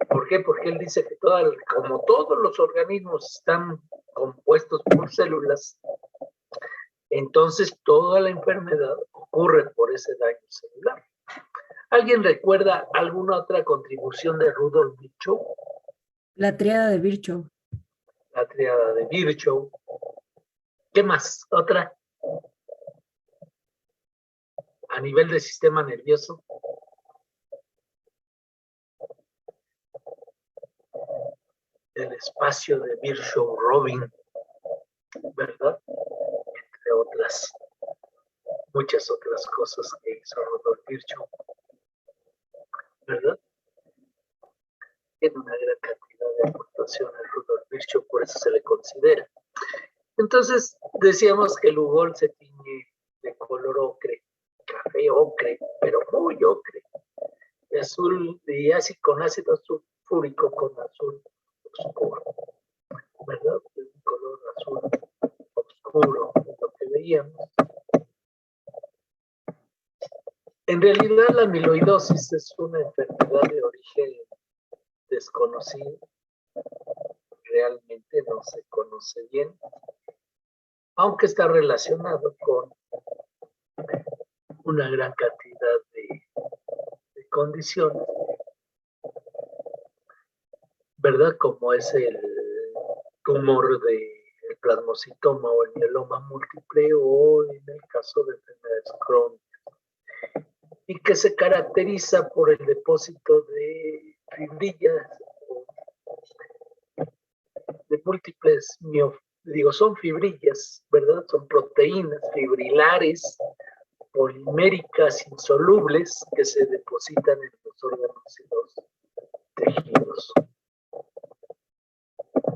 ¿Por qué? Porque él dice que como todos los organismos están compuestos por células, entonces toda la enfermedad ocurre por ese daño celular. ¿Alguien recuerda alguna otra contribución de Rudolf Virchow? La tríada de Virchow. La tríada de Virchow. ¿Qué más? ¿Otra? A nivel del sistema nervioso. El espacio de Virchow-Robin, ¿verdad? Entre otras, muchas otras cosas que hizo Rudolf Virchow, ¿verdad? Tiene una gran cantidad de aportaciones Rudolf Virchow, por eso se le considera. Entonces, decíamos que el Lugol se tiñe de color ocre, café ocre, pero muy ocre, de azul, y así con ácido sulfúrico con azul oscuro, ¿verdad? De un color azul oscuro, lo que veíamos. En realidad, la amiloidosis es una enfermedad de origen desconocido, realmente no se conoce bien, aunque está relacionado con una gran cantidad de condiciones, ¿verdad? Como es el tumor del plasmocitoma o el mieloma múltiple o en el caso de enfermedades crónicas, y que se caracteriza por el depósito de fibrillas de múltiples son fibrillas, ¿verdad? Son proteínas fibrilares, poliméricas, insolubles, que se depositan en los órganos y los tejidos.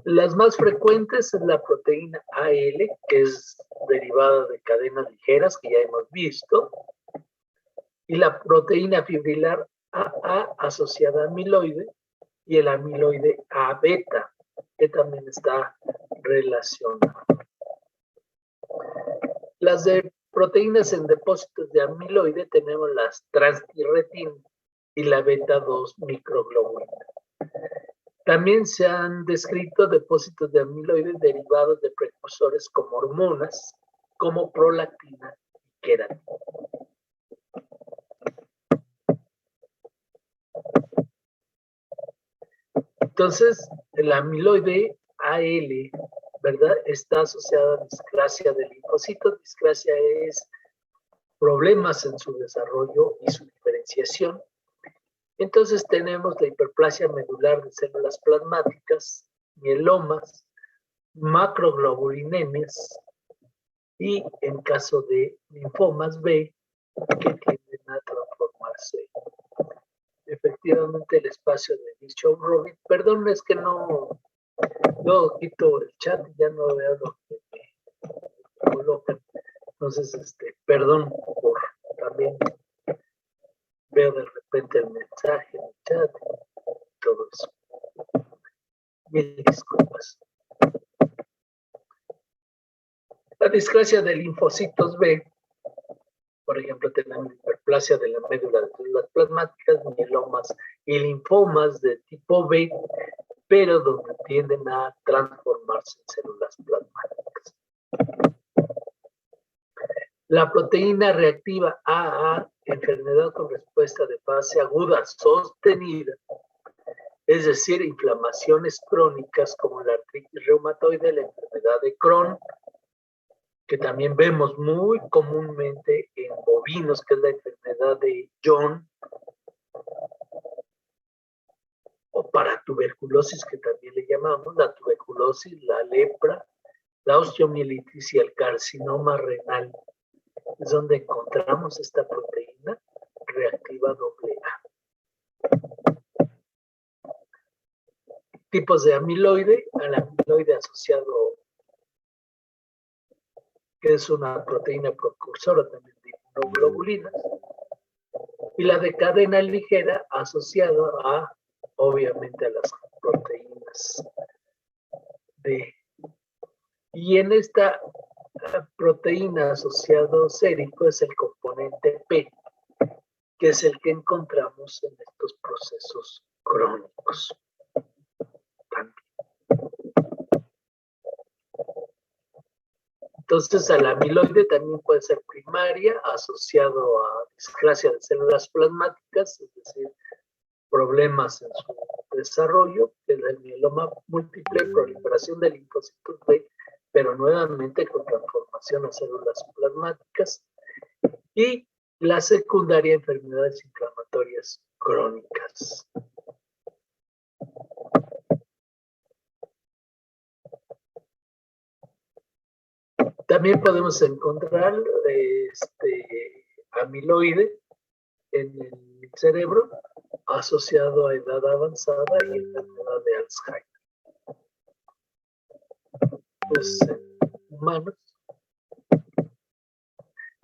Las más frecuentes es la proteína AL, que es derivada de cadenas ligeras, que ya hemos visto, y la proteína fibrilar AA asociada a amiloide, y el amiloide A beta, que también está relacionado. Las de proteínas en depósitos de amiloide tenemos las transthyretin y la beta 2 microglobulina. También se han descrito depósitos de amiloide derivados de precursores como hormonas, como prolactina y queratina. Entonces, el amiloide AL, ¿verdad? Está asociado a discrasia de linfocitos. Discrasia es problemas en su desarrollo y su diferenciación. Entonces tenemos la hiperplasia medular de células plasmáticas, mielomas, macroglobulinemias y en caso de linfomas B, que tienden a transformarse. Efectivamente, el espacio de Bishop-Robin, perdón, es que no quito el chat y ya no veo lo que me colocan. Entonces, perdón por también veo de repente el mensaje en el chat y todo eso. Mil disculpas. La displasia de linfocitos B, por ejemplo, tenemos hiperplasia de la médula de células plasmáticas, mielomas y linfomas de tipo B, pero donde tienden a transformarse en células plasmáticas. La proteína reactiva AA, enfermedad con respuesta de fase aguda sostenida, es decir, inflamaciones crónicas como la artritis reumatoide, la enfermedad de Crohn, que también vemos muy comúnmente en bovinos, que es la enfermedad de John, o paratuberculosis, que también le llamamos, la tuberculosis, la lepra, la osteomielitis y el carcinoma renal. Es donde encontramos esta proteína reactiva AA. Tipos de amiloide, al amiloide asociado, que es una proteína precursora también de inmunoglobulinas, y la de cadena ligera asociada a, obviamente, a las proteínas D. Y en esta proteína asociado sérico es el componente P, que es el que encontramos en estos procesos crónicos. Entonces, el amiloide también puede ser primaria, asociado a displasia de células plasmáticas, es decir, problemas en su desarrollo, el mieloma múltiple, proliferación de linfocitos B, pero nuevamente con transformación a células plasmáticas, y la secundaria, enfermedades inflamatorias crónicas. También podemos encontrar amiloide en el cerebro asociado a edad avanzada y enfermedad de Alzheimer. Pues, humanos.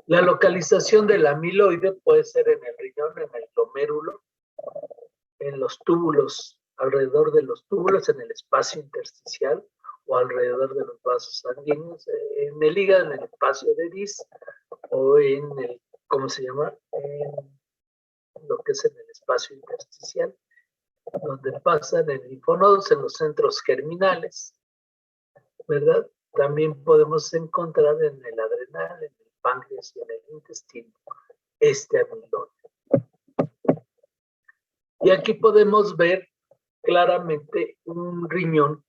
La localización del amiloide puede ser en el riñón, en el glomérulo, en los túbulos, alrededor de los túbulos, en el espacio intersticial o alrededor de los vasos sanguíneos, en el hígado, en el espacio de Dis, o en el, ¿cómo se llama? En lo que es en el espacio intersticial, donde pasan en linfonodos, en los centros germinales, ¿verdad? También podemos encontrar en el adrenal, en el páncreas y en el intestino este amiloide. Y aquí podemos ver claramente un riñón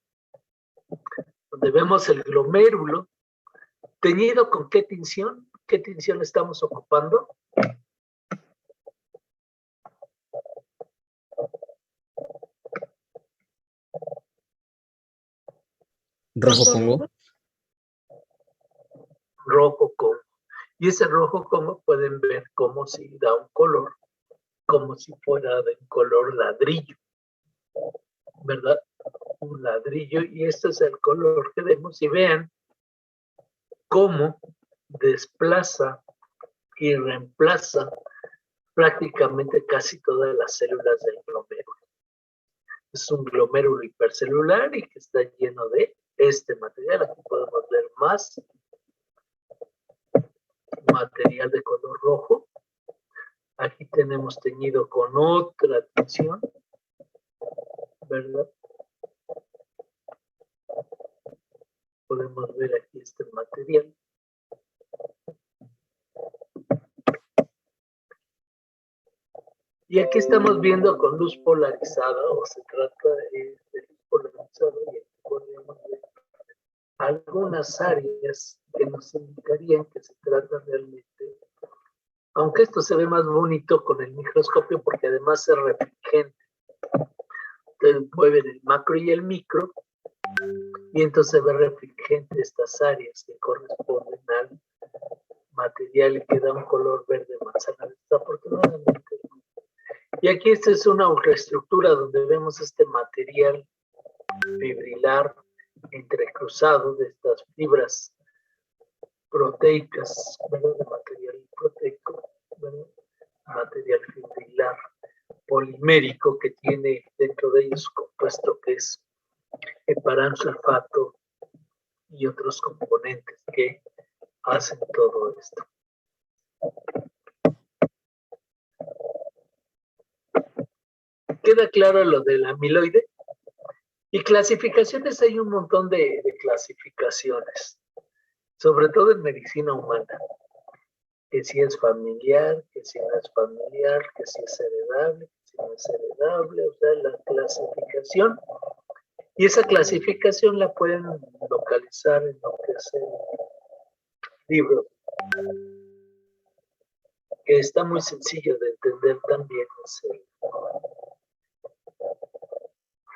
donde vemos el glomérulo teñido con ¿qué tinción? ¿Qué tinción estamos ocupando? Rojo Congo. Rojo Congo. Y ese rojo Congo pueden ver cómo si da un color, como si fuera de color ladrillo, ¿verdad? Un ladrillo, y este es el color que vemos, y vean cómo desplaza y reemplaza prácticamente casi todas las células del glomérulo. Es un glomérulo hipercelular y que está lleno de este material. Aquí podemos ver más material de color rojo. Aquí tenemos teñido con otra tinción, ¿verdad? Podemos ver aquí este material. Y aquí estamos viendo con luz polarizada, o se trata de luz polarizada, y aquí podemos ver algunas áreas que nos indicarían que se trata realmente, aunque esto se ve más bonito con el microscopio porque además es refligente. Ustedes pueden ver el macro y el micro, y entonces se ve refligente estas áreas que corresponden al material que da un color verde manzana. Desafortunadamente no. Y aquí esta es una ultraestructura donde vemos este material fibrilar entrecruzado de estas fibras proteicas, ¿verdad? De material proteico, ¿verdad? Material fibrilar polimérico que tiene dentro de ellos un compuesto que es heparansulfato y otros componentes que hacen todo esto. ¿Queda claro lo del amiloide? Y clasificaciones, hay un montón de clasificaciones, sobre todo en medicina humana, que si es familiar, que si no es familiar, que si es heredable, que si no es heredable, o sea, la clasificación. Y esa clasificación la pueden localizar en lo que es el libro, que está muy sencillo de entender también, es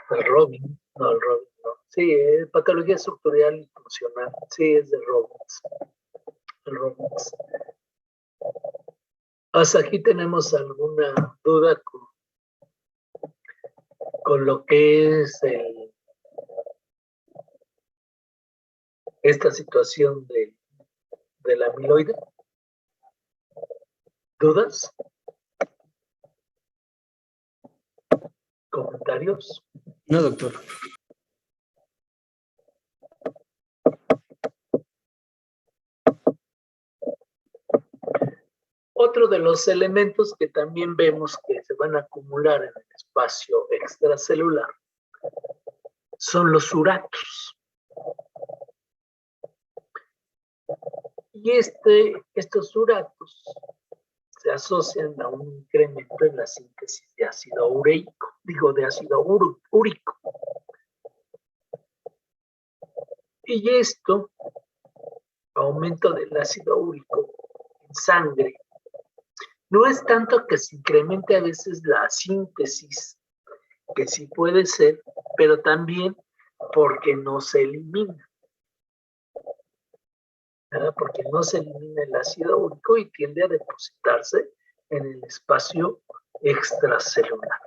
el Robin, no, el Robin, no. Sí, patología estructural y funcional, sí, es de Robbins, el Robbins. Hasta aquí tenemos alguna duda con lo que es esta situación del amiloide. ¿Dudas? ¿Comentarios? No, doctor. Otro de los elementos que también vemos que se van a acumular en el espacio extracelular son los uratos. Y estos uratos se asocian a un incremento en la síntesis de ácido ureico, de ácido úrico. Y esto, aumento del ácido úrico en sangre, no es tanto que se incremente a veces la síntesis, que sí puede ser, pero también porque no se elimina. ¿Verdad? Porque no se elimina el ácido úrico y tiende a depositarse en el espacio extracelular.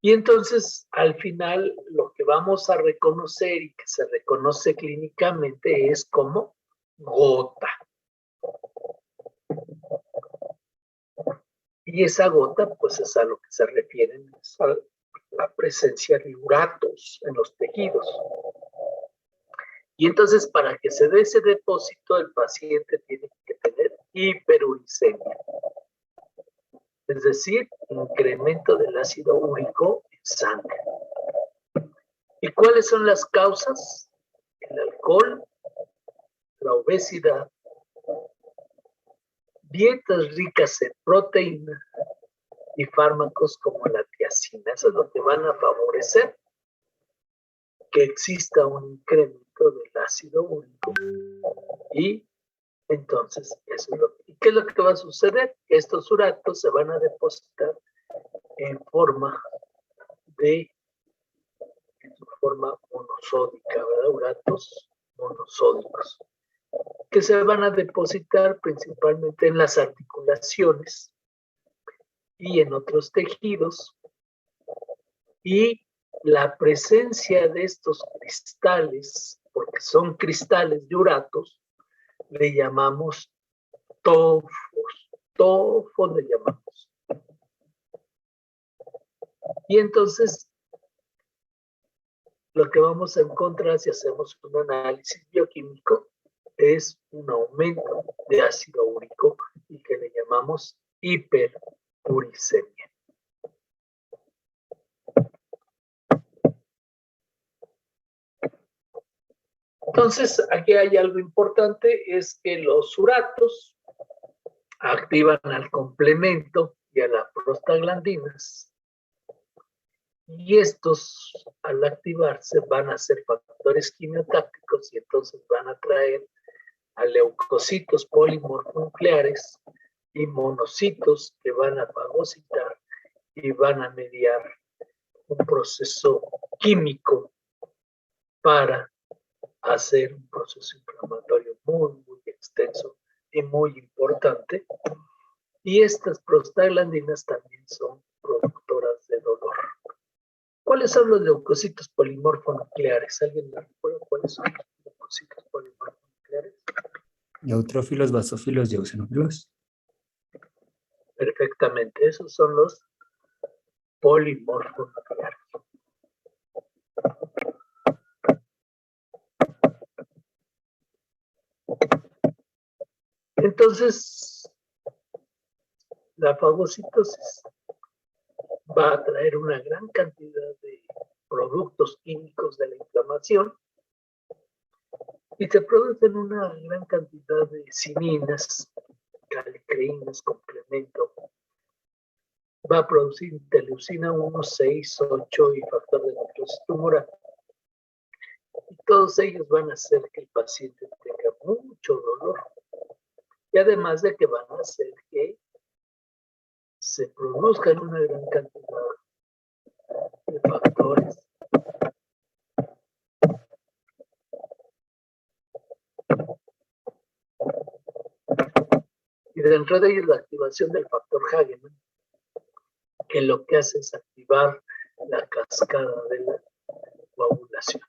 Y entonces, al final, lo que vamos a reconocer y que se reconoce clínicamente es como gota. Y esa gota, pues es a lo que se refieren, a la presencia de uratos en los tejidos. Y entonces, para que se dé ese depósito, el paciente tiene que tener hiperuricemia. Es decir, incremento del ácido úrico en sangre. ¿Y cuáles son las causas? El alcohol, la obesidad, dietas ricas en proteína y fármacos como la tiacina. Eso es lo que van a favorecer que exista un incremento del ácido úrico. Y entonces, eso es ¿qué es lo que va a suceder? Que estos uratos se van a depositar en forma monosódica, ¿verdad? Uratos monosódicos, que se van a depositar principalmente en las articulaciones y en otros tejidos, y la presencia de estos cristales, porque son cristales de uratos, le llamamos tofos le llamamos. Y entonces, lo que vamos a encontrar si hacemos un análisis bioquímico es un aumento de ácido úrico y que le llamamos hiperuricemia. Entonces, aquí hay algo importante, es que los uratos activan al complemento y a las prostaglandinas. Y estos, al activarse, van a ser factores quimiotácticos y entonces van a traer a leucocitos polimorfonucleares y monocitos que van a fagocitar y van a mediar un proceso químico para hacer un proceso inflamatorio muy, muy extenso y muy importante. Y estas prostaglandinas también son productoras de dolor. ¿Cuáles son los leucocitos polimorfonucleares? ¿Alguien me recuerda cuáles son los leucocitos polimorfonucleares? Neutrófilos, basófilos y eosinófilos. Perfectamente, esos son los polimorfonucleares. Entonces, la fagocitosis va a traer una gran cantidad de productos químicos de la inflamación y se producen una gran cantidad de cininas, calicreínas, complemento. Va a producir interleucina 1, 6, 8 y factor de necrosis tumoral. Y todos ellos van a hacer que el paciente tenga mucho dolor. Y además de que van a hacer que se produzcan una gran cantidad de factores y dentro de ellos la activación del factor Hageman, que lo que hace es activar la cascada de la coagulación.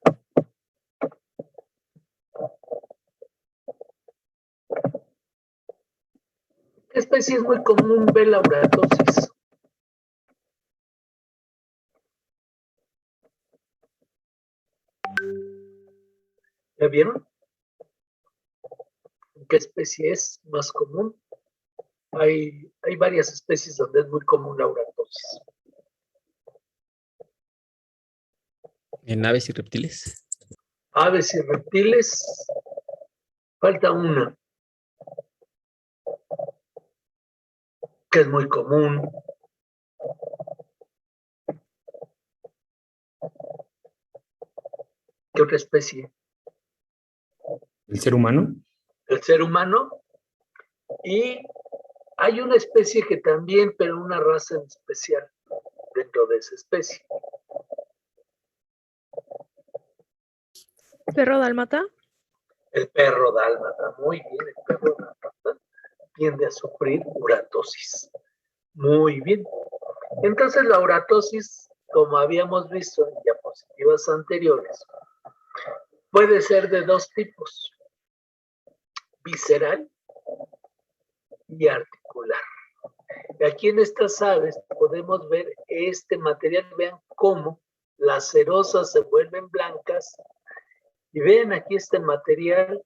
¿Qué especie es muy común? Belauratosis. ¿Ya vieron? ¿Qué especie es más común? Hay varias especies donde es muy común la uratosis. En aves y reptiles. Aves y reptiles, falta una, que es muy común. ¿Qué otra especie? El ser humano. El ser humano. Y hay una especie que también, pero una raza en especial dentro de esa especie. ¿Perro dálmata? El perro dálmata, muy bien, el perro dálmata tiende a sufrir uratosis. Muy bien. Entonces la uratosis, como habíamos visto en diapositivas anteriores, puede ser de dos tipos, visceral y articular. Y aquí en estas aves podemos ver este material, vean cómo las cerosas se vuelven blancas y vean aquí este material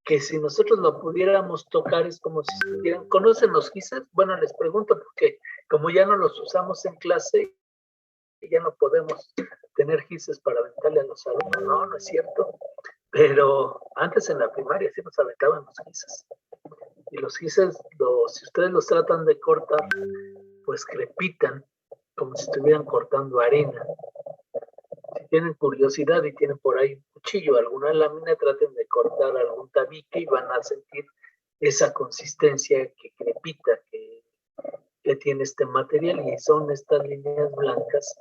que si nosotros lo pudiéramos tocar es como si estuvieran, ¿conocen los gises? Bueno, les pregunto porque como ya no los usamos en clase, ya no podemos tener gises para aventarle a los alumnos, no es cierto, pero antes en la primaria sí nos aventaban los gises. Y los gises, si ustedes los tratan de cortar, pues crepitan como si estuvieran cortando arena. Si tienen curiosidad y tienen por ahí un cuchillo, alguna lámina, traten de cortar algún tabique y van a sentir esa consistencia que crepita, que tiene este material, y son estas líneas blancas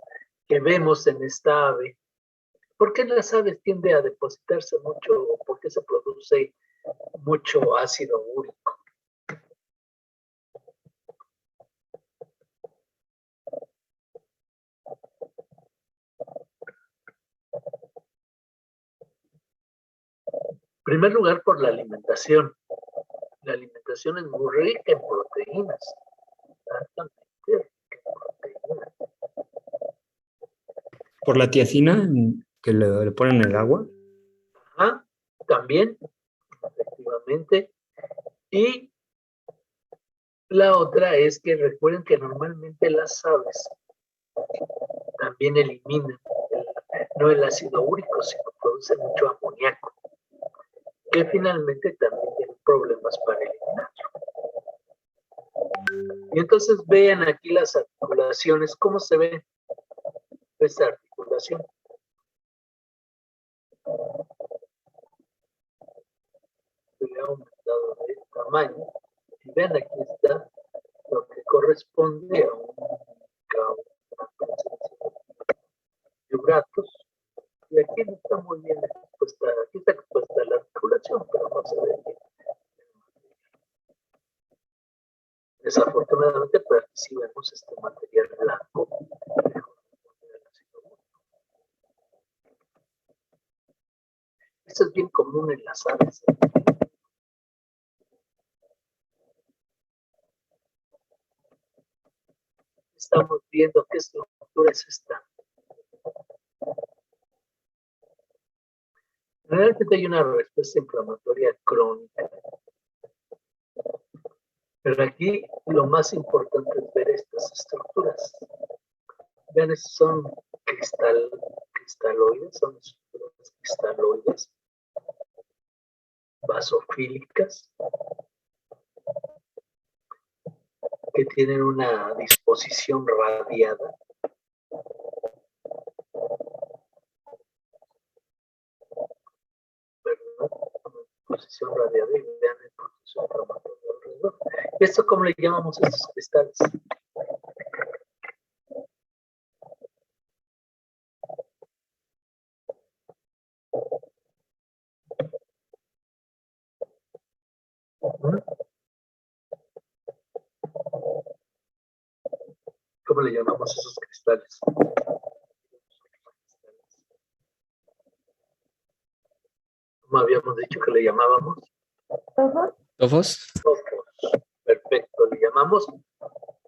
que vemos en esta ave. ¿Por qué en las aves tiende a depositarse mucho? ¿Por qué se produce mucho ácido úrico? En primer lugar, por la alimentación. La alimentación es muy rica en proteínas. Altamente rica en proteínas. Por la tiacina que le ponen en el agua. Ajá, también, efectivamente. Y la otra es que recuerden que normalmente las aves también eliminan no el ácido úrico, sino producen mucho amoníaco, que finalmente también tienen problemas para eliminarlo. Y entonces vean aquí las articulaciones, ¿cómo se ve esta articulación? Se le ha aumentado de tamaño. Y vean, aquí está lo que corresponde a una presencia de uratos. Y aquí no está muy bien expuesto expuesta la articulación, pero no se ve bien. Desafortunadamente, pero aquí sí vemos este material blanco. Esto es bien común en las aves. Estamos viendo qué estructura es esta. Realmente hay una respuesta inflamatoria crónica. Pero aquí lo más importante es ver estas estructuras. Vean, estos son cristaloides, son estructuras cristaloides, basofílicas, que tienen una disposición radiada. Posición radiada y vean el proceso inflamatorio alrededor. ¿Y esto cómo le llamamos a estos cristales? ¿Cómo le llamamos a esos cristales? ¿Cómo habíamos dicho que le llamábamos? ¿Tofos? Topos. Perfecto, le llamamos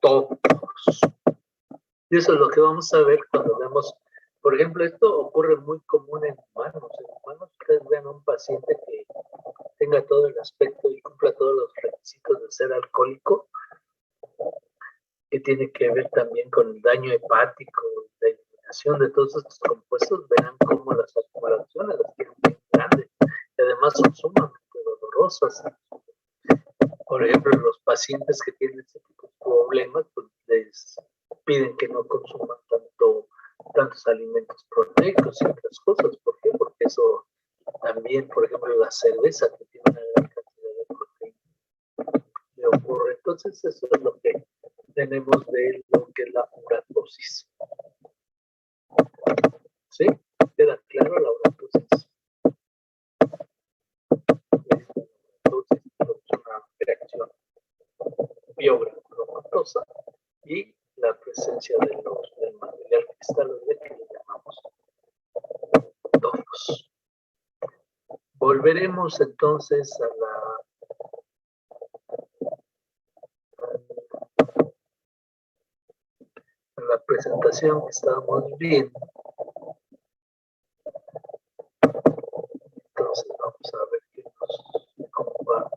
topos. Y eso es lo que vamos a ver cuando vemos, por ejemplo, esto ocurre muy común en humanos. En humanos, ustedes vean a un paciente que tenga todo el aspecto y cumpla todos los requisitos de ser alcohólico, que tiene que ver también con el daño hepático, la eliminación de todos estos compuestos, verán cómo las acumulaciones las tienen bien grandes y además son sumamente dolorosas. Por ejemplo, los pacientes que tienen este tipo de problemas, pues les piden que no consuman tantos alimentos proteicos y otras cosas. ¿Por qué? Porque eso también, por ejemplo, la cerveza que tiene una gran cantidad de proteína le ocurre. Entonces, eso es lo que tenemos de lo que es la uratosis. ¿Sí? ¿Queda claro la uratosis? Es una reacción biogranulomatosa y la presencia del material cristaloide que le llamamos topos. Volveremos entonces a la presentación que estábamos viendo. Entonces vamos a ver qué nos comparte.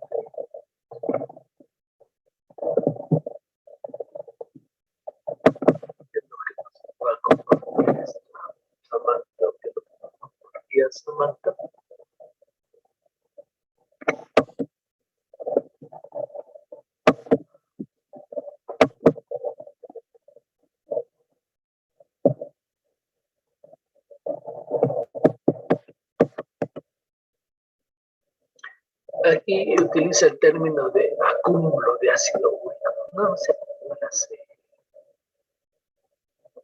¿Qué es lo que nos va a compartir Samantha? ¿Qué es lo que nos compartía Samantha? Aquí utiliza el término de acúmulo de ácido úrico. No se acumula,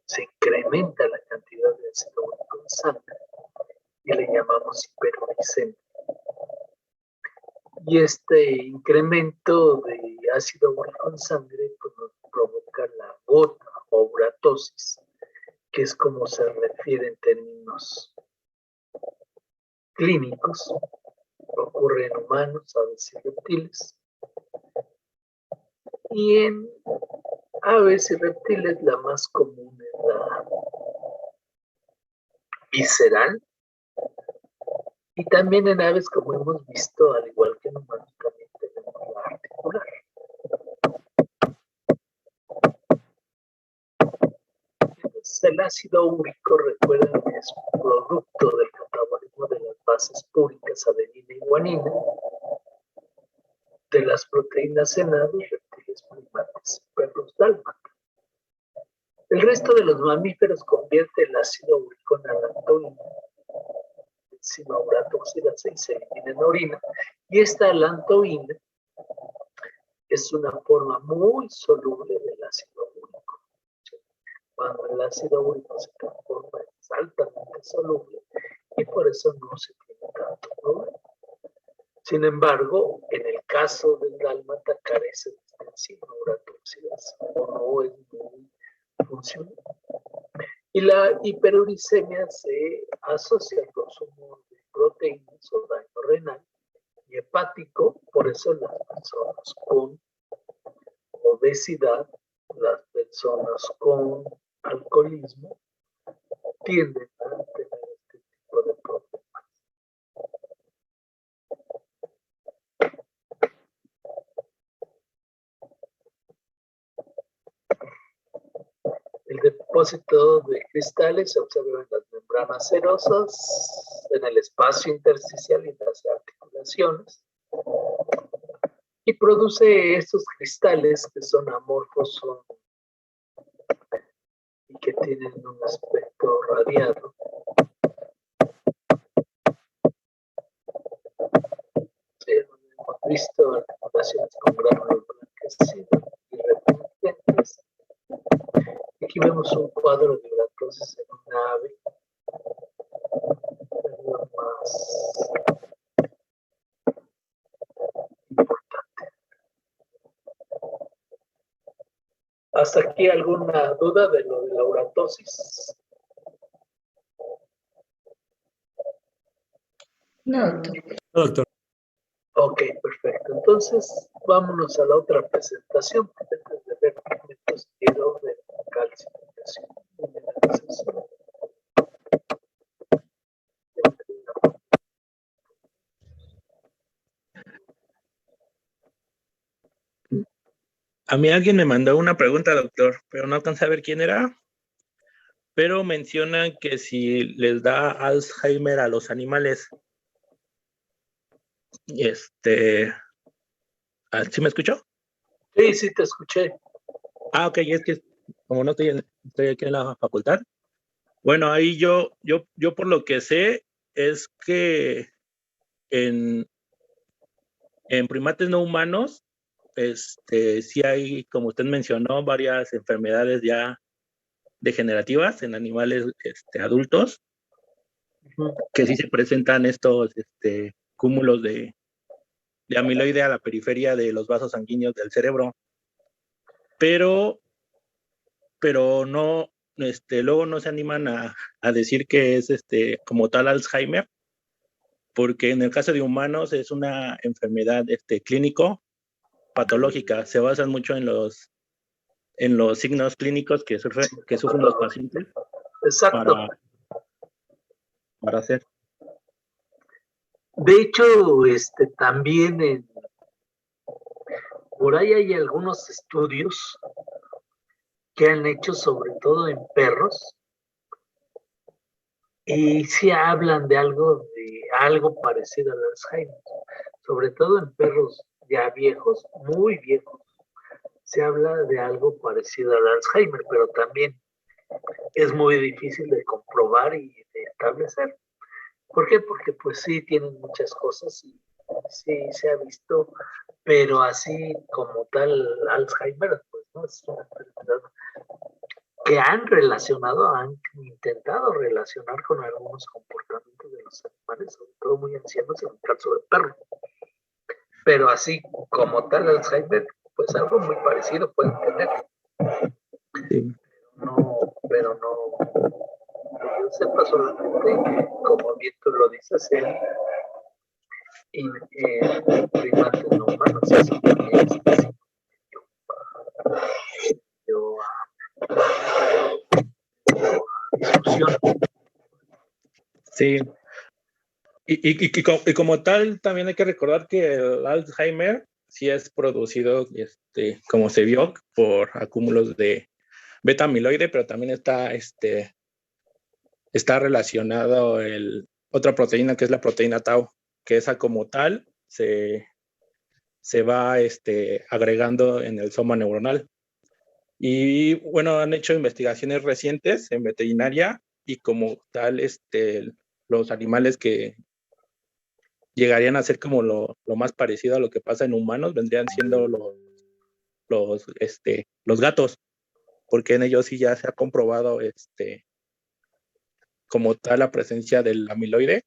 se incrementa la cantidad de ácido úrico en sangre y le llamamos hiperuricemia. Y este incremento de ácido úrico en sangre pues, nos provoca la gota o uratosis, que es como se refiere en términos clínicos. Ocurre en humanos, aves y reptiles. Y en aves y reptiles la más común es la visceral. Y también en aves, como hemos visto, al igual que en humanos, también tenemos la articular. Entonces, el ácido úrico, recuerden que es un producto del catabolismo de las bases púricas adenina y guanina, de las proteínas en aves, reptiles, primates, perros, dálmatas. El resto de los mamíferos convierte el ácido úrico en alantoína, enzima uratoxidasa y se elimina en orina. Y esta alantoína es una forma muy soluble del ácido úrico. Cuando el ácido úrico se transforma es altamente soluble y por eso no se tiene Sin embargo, en el caso del dálmata carece de esta enzima uratoxidasa o no es muy funcional. Y la hiperuricemia se asocia al consumo de proteínas o daño renal y hepático, por eso las personas con obesidad, las personas con alcoholismo tienden a tener este tipo de problemas. El depósito de cristales se observa en las membranas serosas, en el espacio intersticial y en las articulaciones, y produce estos cristales que son amorfos y que tienen un aspecto radiado. Sí, hemos visto articulaciones con gránulos blanquecinos y repulgentes. Aquí vemos un cuadro de uratosis en una ave más importante. ¿Hasta aquí alguna duda de lo de la uratosis? No, doctor. No, doctor. Ok, perfecto. Entonces, vámonos a la otra presentación. Antes de ver pigmentos, quiero ver calcificación, mineralización. A mí alguien me mandó una pregunta, doctor, pero no alcancé a ver quién era. Pero mencionan que si les da Alzheimer a los animales, ¿sí me escuchó? Sí, sí, te escuché. Ok, es que como no estoy aquí en la facultad. Bueno, ahí yo por lo que sé es que en primates no humanos, sí hay, como usted mencionó, varias enfermedades ya degenerativas en animales adultos, que sí se presentan estos cúmulos de amiloide a la periferia de los vasos sanguíneos del cerebro, pero no, luego no se animan a decir que es como tal Alzheimer, porque en el caso de humanos es una enfermedad clínico patológica, se basan mucho en los signos clínicos que sufren los pacientes Exacto. para hacer. De hecho, también por ahí hay algunos estudios que han hecho sobre todo en perros y sí hablan de algo parecido al Alzheimer, sobre todo en perros ya viejos, muy viejos, se habla de algo parecido al Alzheimer, pero también es muy difícil de comprobar y de establecer. ¿Por qué? Porque pues sí tienen muchas cosas y sí se ha visto, pero así como tal Alzheimer, pues no es una enfermedad que han intentado relacionar con algunos comportamientos de los animales, sobre todo muy ancianos en el caso de perros. Pero así como tal Alzheimer, pues algo muy parecido pueden tener. Sí. Pero no, que yo sepa solamente, como bien tú lo dices, en primates no humanos, eso también es discusión. Sí. Y como tal, también hay que recordar que el Alzheimer sí es producido, como se vio, por acúmulos de beta amiloide, pero también está relacionado otra proteína que es la proteína tau, que esa como tal se va agregando en el soma neuronal. Y bueno, han hecho investigaciones recientes en veterinaria y como tal, los animales que llegarían a ser como lo más parecido a lo que pasa en humanos vendrían siendo los gatos, porque en ellos sí ya se ha comprobado como tal la presencia del amiloide,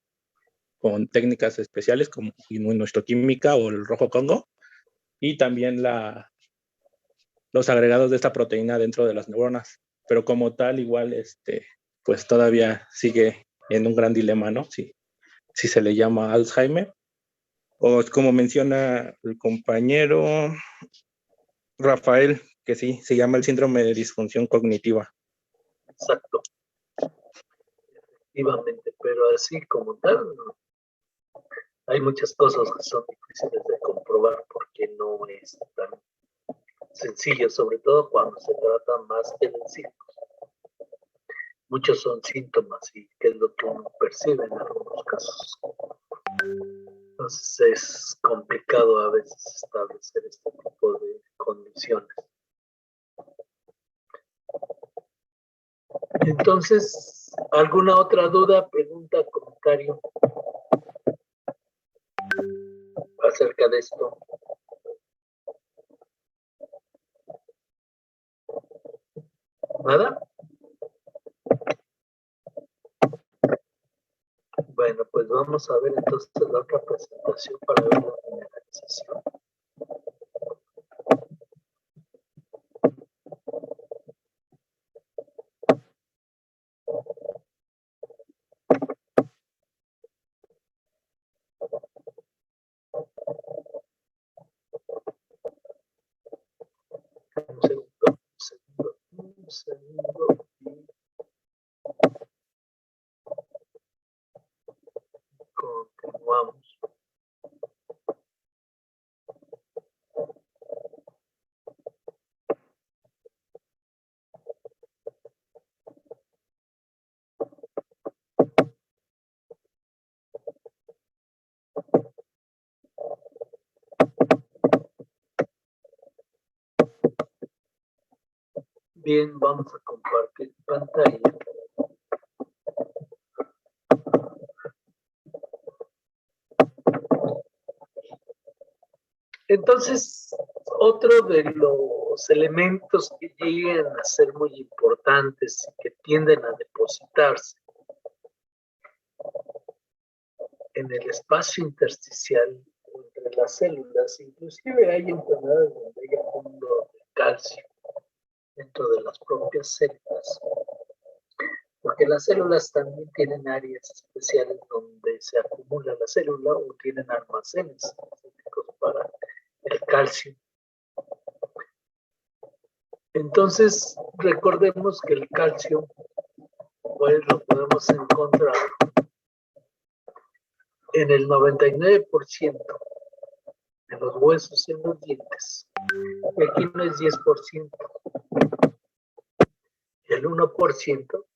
con técnicas especiales como inmunohistoquímica o el rojo Congo, y también los agregados de esta proteína dentro de las neuronas. Pero como tal, igual, pues todavía sigue en un gran dilema, ¿no? Si se le llama Alzheimer, o como menciona el compañero Rafael, que sí, se llama el síndrome de disfunción cognitiva. Exacto. Efectivamente, pero así como tal, no. Hay muchas cosas que son difíciles de comprobar porque no es tan sencillo, sobre todo cuando se trata más que de síntomas. Muchos son síntomas y que es lo que uno percibe en algunos casos. Entonces es complicado a veces establecer este tipo de condiciones. Entonces, ¿alguna otra duda, pregunta, comentario acerca de esto? ¿Nada? Bueno, pues vamos a ver entonces la otra presentación para ver la generalización. Un segundo. Y continuamos. Bien, vamos a compartir pantalla. Entonces, otro de los elementos que llegan a ser muy importantes y que tienden a depositarse en el espacio intersticial entre las células, inclusive hay enfermedades donde hay acúmulo de calcio dentro de las propias células, porque las células también tienen áreas especiales donde se acumula la célula o tienen almacenes específicos para el calcio. Entonces, recordemos que el calcio, pues lo podemos encontrar en el 99% de los huesos y en los dientes. Y aquí no es 10%. El 1%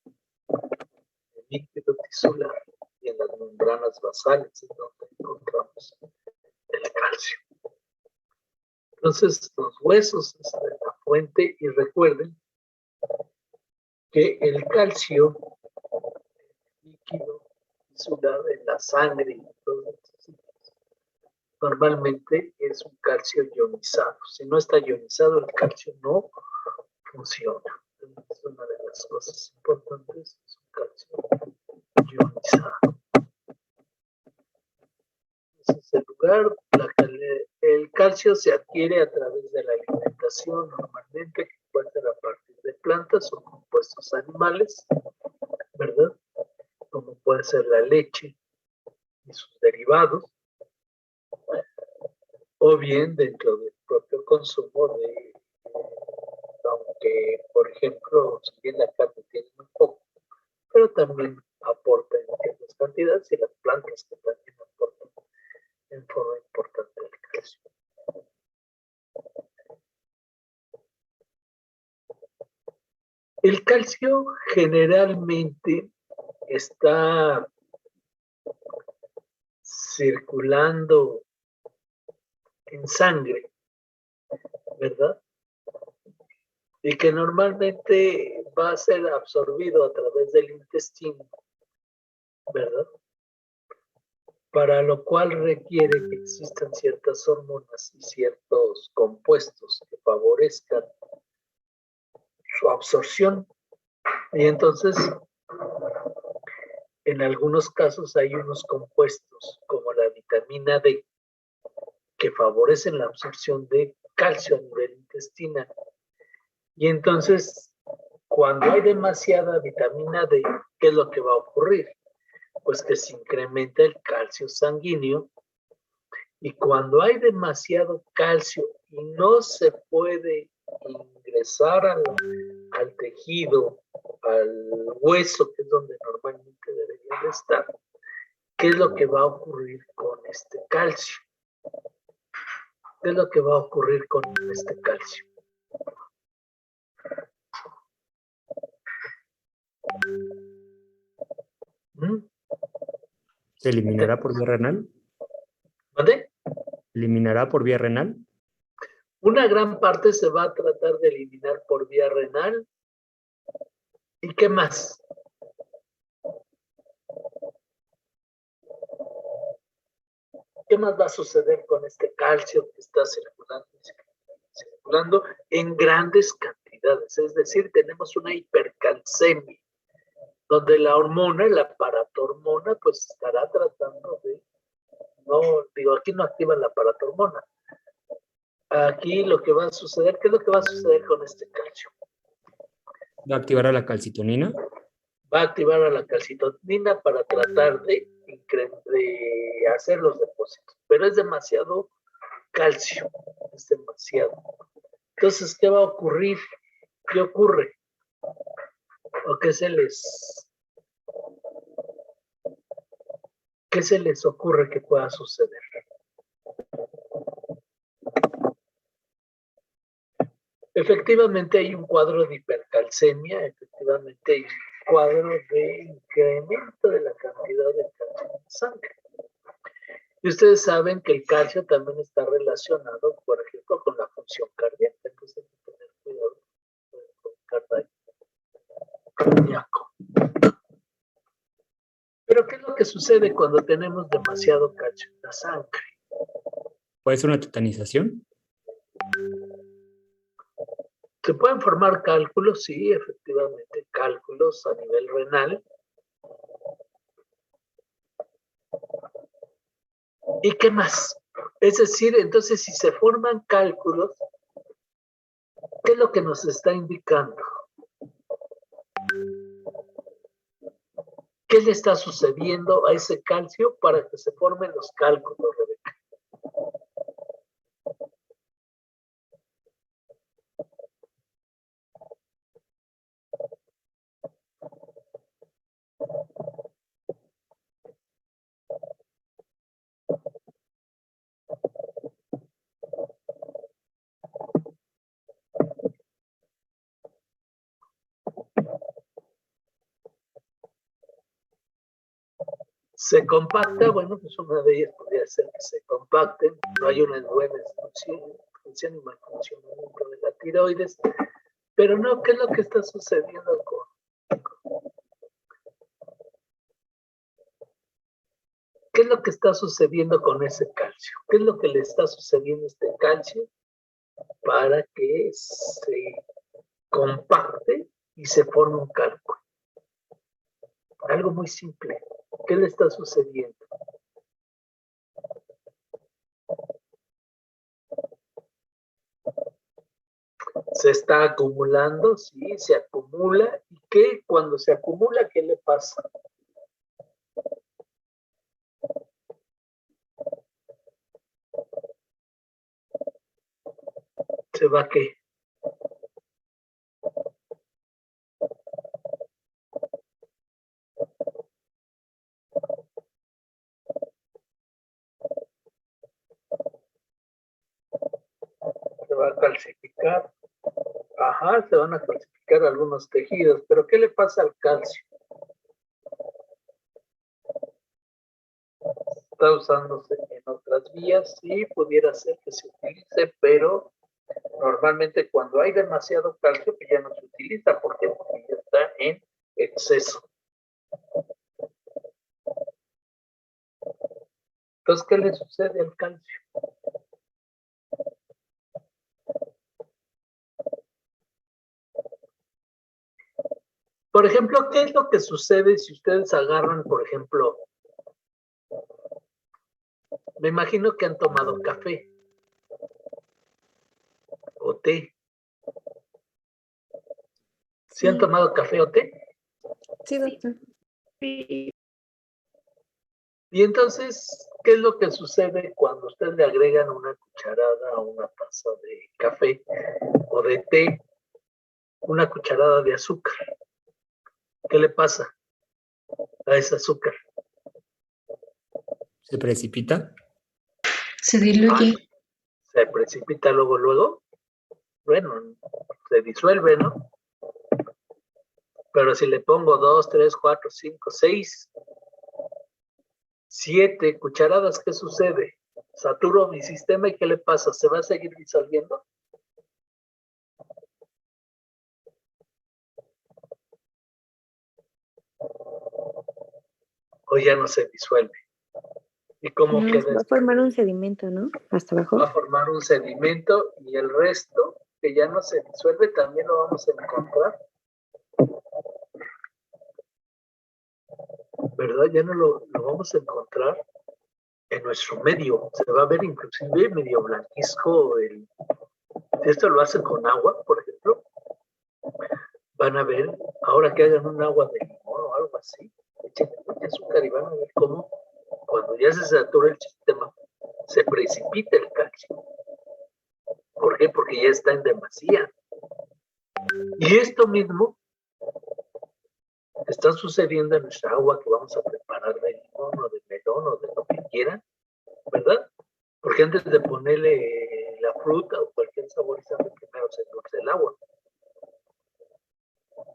del líquido tisular y en las membranas basales es donde encontramos el calcio. Entonces, los huesos es la fuente y recuerden que el calcio líquido tisular en la sangre y todos estos sitios normalmente es un calcio ionizado. Si no está ionizado, el calcio no funciona. Es una de las cosas importantes, es un calcio ionizado. Ese es el lugar. El calcio se adquiere a través de la alimentación normalmente, que puede ser a partir de plantas o compuestos animales, ¿verdad? Como puede ser la leche y sus derivados, o bien dentro del propio consumo de, aunque por ejemplo, si bien la carne tiene un poco, pero también aporta en ciertas cantidades y las plantas que también aportan en forma importante el calcio. El calcio generalmente está circulando en sangre, ¿verdad? Y que normalmente va a ser absorbido a través del intestino, ¿verdad? Para lo cual requiere que existan ciertas hormonas y ciertos compuestos que favorezcan su absorción. Y entonces, En algunos casos hay unos compuestos como la vitamina D que favorecen la absorción de calcio a nivel intestinal. Y entonces, cuando hay demasiada vitamina D, ¿qué es lo que va a ocurrir? Pues que se incrementa el calcio sanguíneo, y cuando hay demasiado calcio y no se puede ingresar al tejido, al hueso, que es donde normalmente debería de estar, ¿qué es lo que va a ocurrir con este calcio? ¿Qué es lo que va a ocurrir con este calcio? ¿Mm? ¿Se eliminará por vía renal? ¿Dónde? ¿Eliminará por vía renal? Una gran parte se va a tratar de eliminar por vía renal. ¿Y qué más? ¿Qué más va a suceder con este calcio que está circulando en grandes cantidades? Es decir, tenemos una hipercalcemia, donde la hormona, la paratormona, pues estará tratando de, no, digo, aquí no activa la paratormona. Aquí lo que va a suceder, ¿qué es lo que va a suceder con este calcio? ¿Va a activar a la calcitonina? Va a activar a la calcitonina para tratar de hacer los depósitos, pero es demasiado calcio, es demasiado. Entonces, ¿qué va a ocurrir? ¿Qué ocurre? ¿O qué se les ocurre que pueda suceder? Efectivamente hay un cuadro de hipercalcemia, efectivamente hay un cuadro de incremento de la cantidad de calcio en la sangre. Y ustedes saben que el calcio también está relacionado, por ejemplo, con la función cardíaca. Entonces hay que tener cuidado con el cardíaco. Pero ¿qué es lo que sucede cuando tenemos demasiado calcio en la sangre? ¿Puede ser una tetanización? Se pueden formar cálculos, sí, efectivamente, cálculos a nivel renal. ¿Y qué más? Es decir, entonces, si se forman cálculos, ¿qué es lo que nos está indicando? ¿Qué le está sucediendo a ese calcio para que se formen los cálculos, Rebeca? Se compacta, bueno, pues una de ellas podría ser que se compacten, no hay una buena función y malfuncionamiento de la tiroides, pero no, ¿qué es lo que está sucediendo ¿Qué es lo que está sucediendo con ese calcio? ¿Qué es lo que le está sucediendo a este calcio para que se compacte y se forme un cálculo? Algo muy simple. ¿Qué le está sucediendo? Se está acumulando, sí, se acumula. ¿Y qué? Cuando se acumula, ¿qué le pasa? ¿Se va qué? Se va a calcificar. Ajá, se van a calcificar algunos tejidos. ¿Pero qué le pasa al calcio? Está usándose en otras vías, sí, pudiera ser que se utilice, pero normalmente cuando hay demasiado calcio, que ya no se utiliza. ¿Por qué? Porque ya está en exceso. Entonces, ¿qué le sucede al calcio? Por ejemplo, ¿qué es lo que sucede si ustedes agarran, por ejemplo, me imagino que han tomado café o té? ¿Sí han tomado café o té? Sí, doctor. Sí. Y entonces, ¿qué es lo que sucede cuando ustedes le agregan una cucharada a una taza de café o de té, una cucharada de azúcar? ¿Qué le pasa a ese azúcar? ¿Se precipita? Se diluye. Se precipita luego. Bueno, se disuelve, ¿no? Pero si le pongo 2, 3, 4, 5, 6, 7 cucharadas, ¿qué sucede? Saturo mi sistema y ¿qué le pasa? ¿Se va a seguir disolviendo? O ya no se disuelve. ¿Y cómo No, queda va a esto? formar un sedimento, ¿no? Hasta abajo. Va a formar un sedimento y el resto, que ya no se disuelve, también lo vamos a encontrar. ¿Verdad? Ya no lo vamos a encontrar en nuestro medio. Se va a ver inclusive medio blanquizco. Si esto lo hacen con agua, por ejemplo, van a ver, ahora que hagan un agua de limón o algo así, echen mucho azúcar y van a ver cómo cuando ya se satura el sistema, se precipita el calcio. ¿Por qué? Porque ya está en demasía. Y esto mismo está sucediendo en nuestra agua que vamos a preparar de limón o de melón o de lo que quieran, ¿verdad? Porque antes de ponerle la fruta o cualquier saborizante, primero se endulza el agua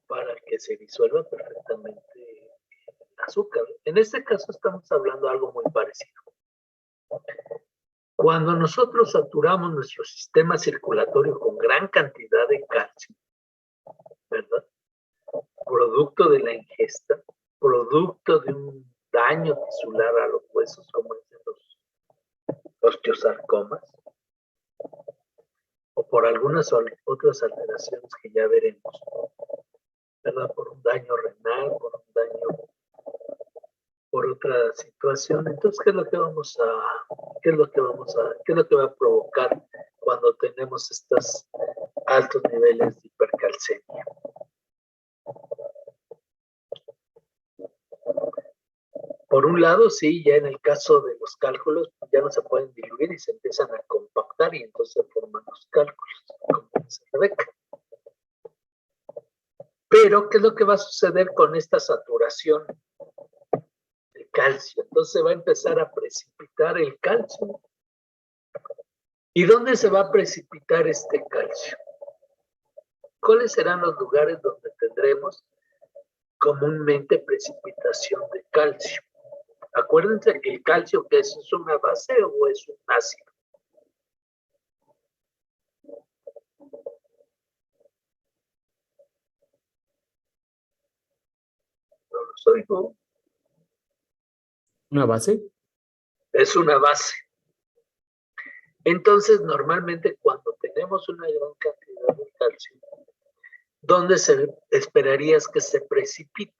para que se disuelva perfectamente el azúcar. En este caso estamos hablando de algo muy parecido. Cuando nosotros saturamos nuestro sistema circulatorio con gran cantidad de calcio, ¿verdad? Producto de la ingesta, producto de un daño tisular a los huesos, como dicen los osteosarcomas, o por algunas otras alteraciones que ya veremos, ¿verdad? Por un daño renal, por un daño, por otra situación. Entonces, ¿qué es lo que va a provocar cuando tenemos estos altos niveles de hipercalcemia? Por un lado, sí, ya en el caso de los cálculos, ya no se pueden diluir y se empiezan a compactar y entonces se forman los cálculos, como dice Rebeca. Pero, ¿qué es lo que va a suceder con esta saturación de calcio? Entonces va a empezar a precipitar el calcio. ¿Y dónde se va a precipitar este calcio? ¿Cuáles serán los lugares donde tendremos comúnmente precipitación de calcio? Acuérdense que el calcio, ¿qué es una base o es un ácido? No los oigo. ¿Una base? Es una base. Entonces, normalmente cuando tenemos una gran cantidad de calcio, ¿dónde esperarías que se precipite?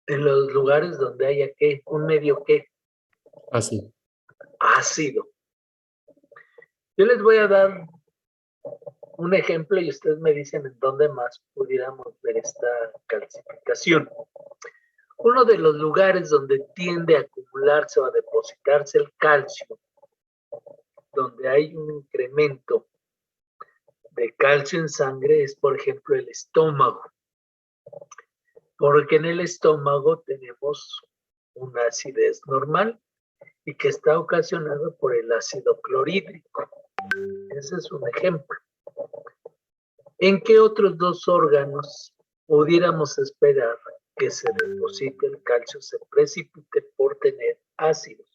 En los lugares donde haya ¿qué? Un medio ¿qué? Así. Ácido. Yo les voy a dar un ejemplo y ustedes me dicen en dónde más pudiéramos ver esta calcificación. Uno de los lugares donde tiende a acumularse o a depositarse el calcio, donde hay un incremento de calcio en sangre, es por ejemplo el estómago. Porque en el estómago tenemos una acidez normal y que está ocasionada por el ácido clorhídrico. Ese es un ejemplo. ¿En qué otros dos órganos pudiéramos esperar que se deposite el calcio, se precipite por tener ácidos?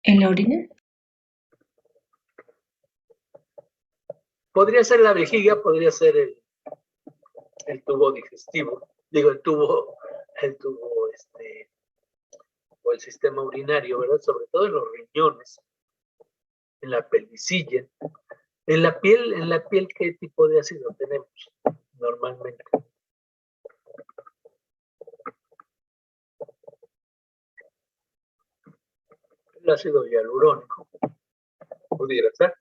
¿En la orina? Podría ser la vejiga, podría ser el tubo digestivo, digo el tubo o el sistema urinario, ¿verdad? Sobre todo en los riñones, en la pelicilla. En la piel, ¿qué tipo de ácido tenemos normalmente? El ácido hialurónico, pudiera ser.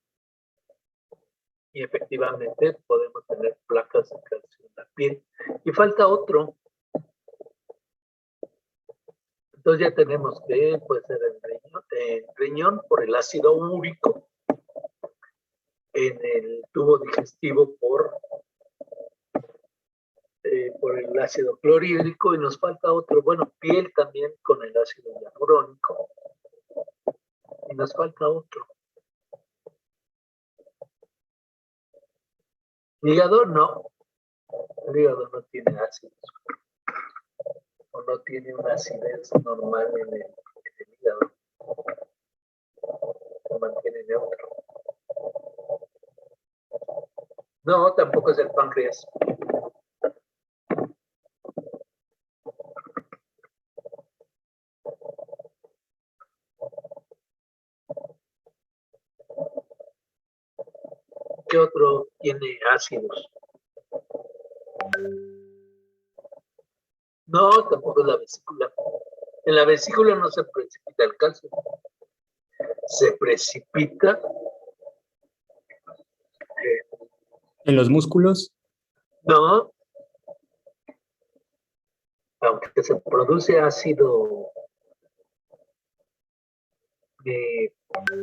Y efectivamente podemos tener placas de calcio en la piel. Y falta otro. Entonces ya tenemos que puede ser el riñón por el ácido úrico, en el tubo digestivo por el ácido clorhídrico, y nos falta otro, bueno, piel también con el ácido hialurónico, y nos falta otro. Hígado no, el hígado no tiene ácidos, o no tiene una acidez normal en el hígado, se mantiene neutro. No, tampoco es el páncreas. ¿Qué otro tiene ácidos? No, tampoco es la vesícula. En la vesícula no se precipita el calcio. Se precipita ¿En los músculos? no, aunque se produce ácido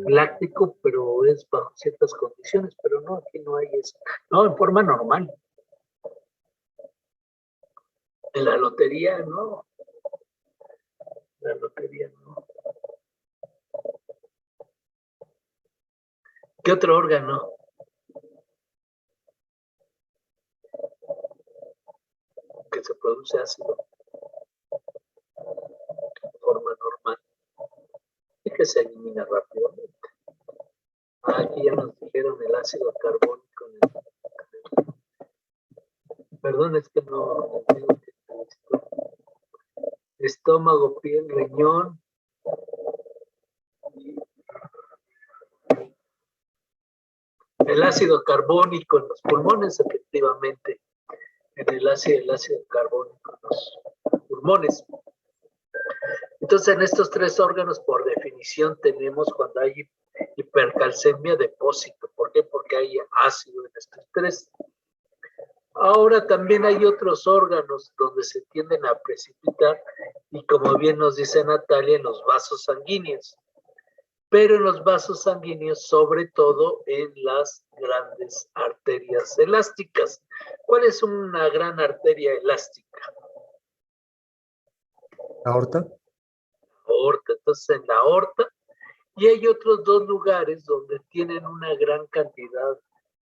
láctico, pero es bajo ciertas condiciones, pero no, aquí no hay eso. No, en forma normal. En la lotería no. En la lotería no. ¿Qué otro órgano? Que se produce ácido de forma normal y que se elimina rápidamente. Aquí ya nos dijeron el ácido carbónico. Perdón, es que no tengo que esto. Estómago, piel, riñón. El ácido carbónico en los pulmones, efectivamente. En el ácido carbónico en los pulmones. Entonces, en estos tres órganos, por definición, tenemos cuando hay hipercalcemia depósito. ¿Por qué? Porque hay ácido en estos tres. Ahora también hay otros órganos donde se tienden a precipitar, y como bien nos dice Natalia, en los vasos sanguíneos. Pero en los vasos sanguíneos, sobre todo en las grandes arterias elásticas. ¿Cuál es una gran arteria elástica? ¿La aorta? Aorta. Entonces, en la aorta, y hay otros dos lugares donde tienen una gran cantidad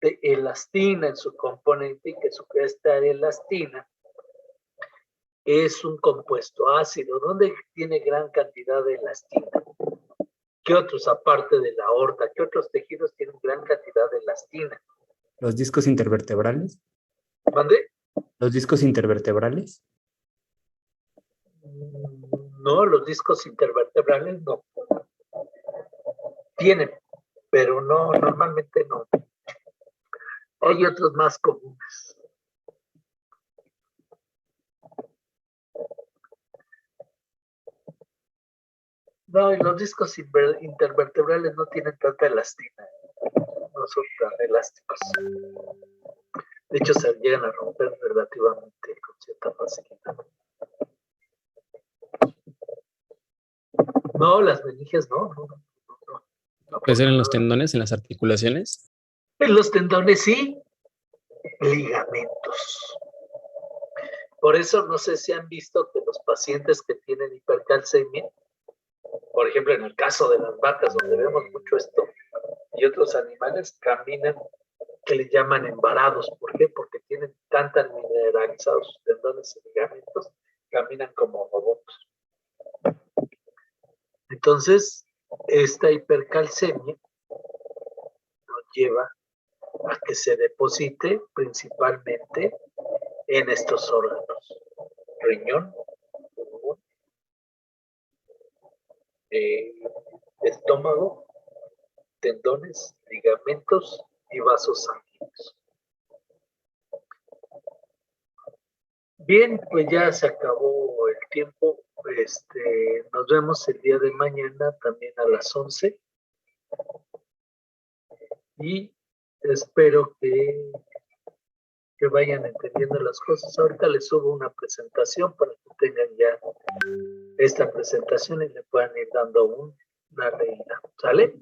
de elastina en su componente, y que esta elastina es un compuesto ácido. ¿Dónde tiene gran cantidad de elastina? ¿Qué otros, aparte de la aorta, qué otros tejidos tienen gran cantidad de elastina? ¿Los discos intervertebrales? ¿Mande? ¿Los discos intervertebrales? No, los discos intervertebrales no. Tienen, pero no, normalmente no. Hay otros más comunes. No, y los discos intervertebrales no tienen tanta elastina. No son tan elásticos. De hecho, se llegan a romper relativamente con cierta facilidad. No, las meninges no. ¿Puede ser en los tendones, en las articulaciones? En los tendones sí, ligamentos. Por eso no sé si han visto que los pacientes que tienen hipercalcemia, por ejemplo, en el caso de las vacas, donde vemos mucho esto, y otros animales caminan, que le llaman embarados. ¿Por qué? Porque tienen tan mineralizados sus tendones y ligamentos, caminan como robots. Entonces, esta hipercalcemia nos lleva a que se deposite principalmente en estos órganos: riñón, pulmón estómago, tendones, ligamentos y vasos sanguíneos. Bien, pues ya se acabó el tiempo. Nos vemos el día de mañana también a las 11. Y espero que vayan entendiendo las cosas. Ahorita les subo una presentación para que tengan ya esta presentación y le puedan ir dando una leída. ¿Sale?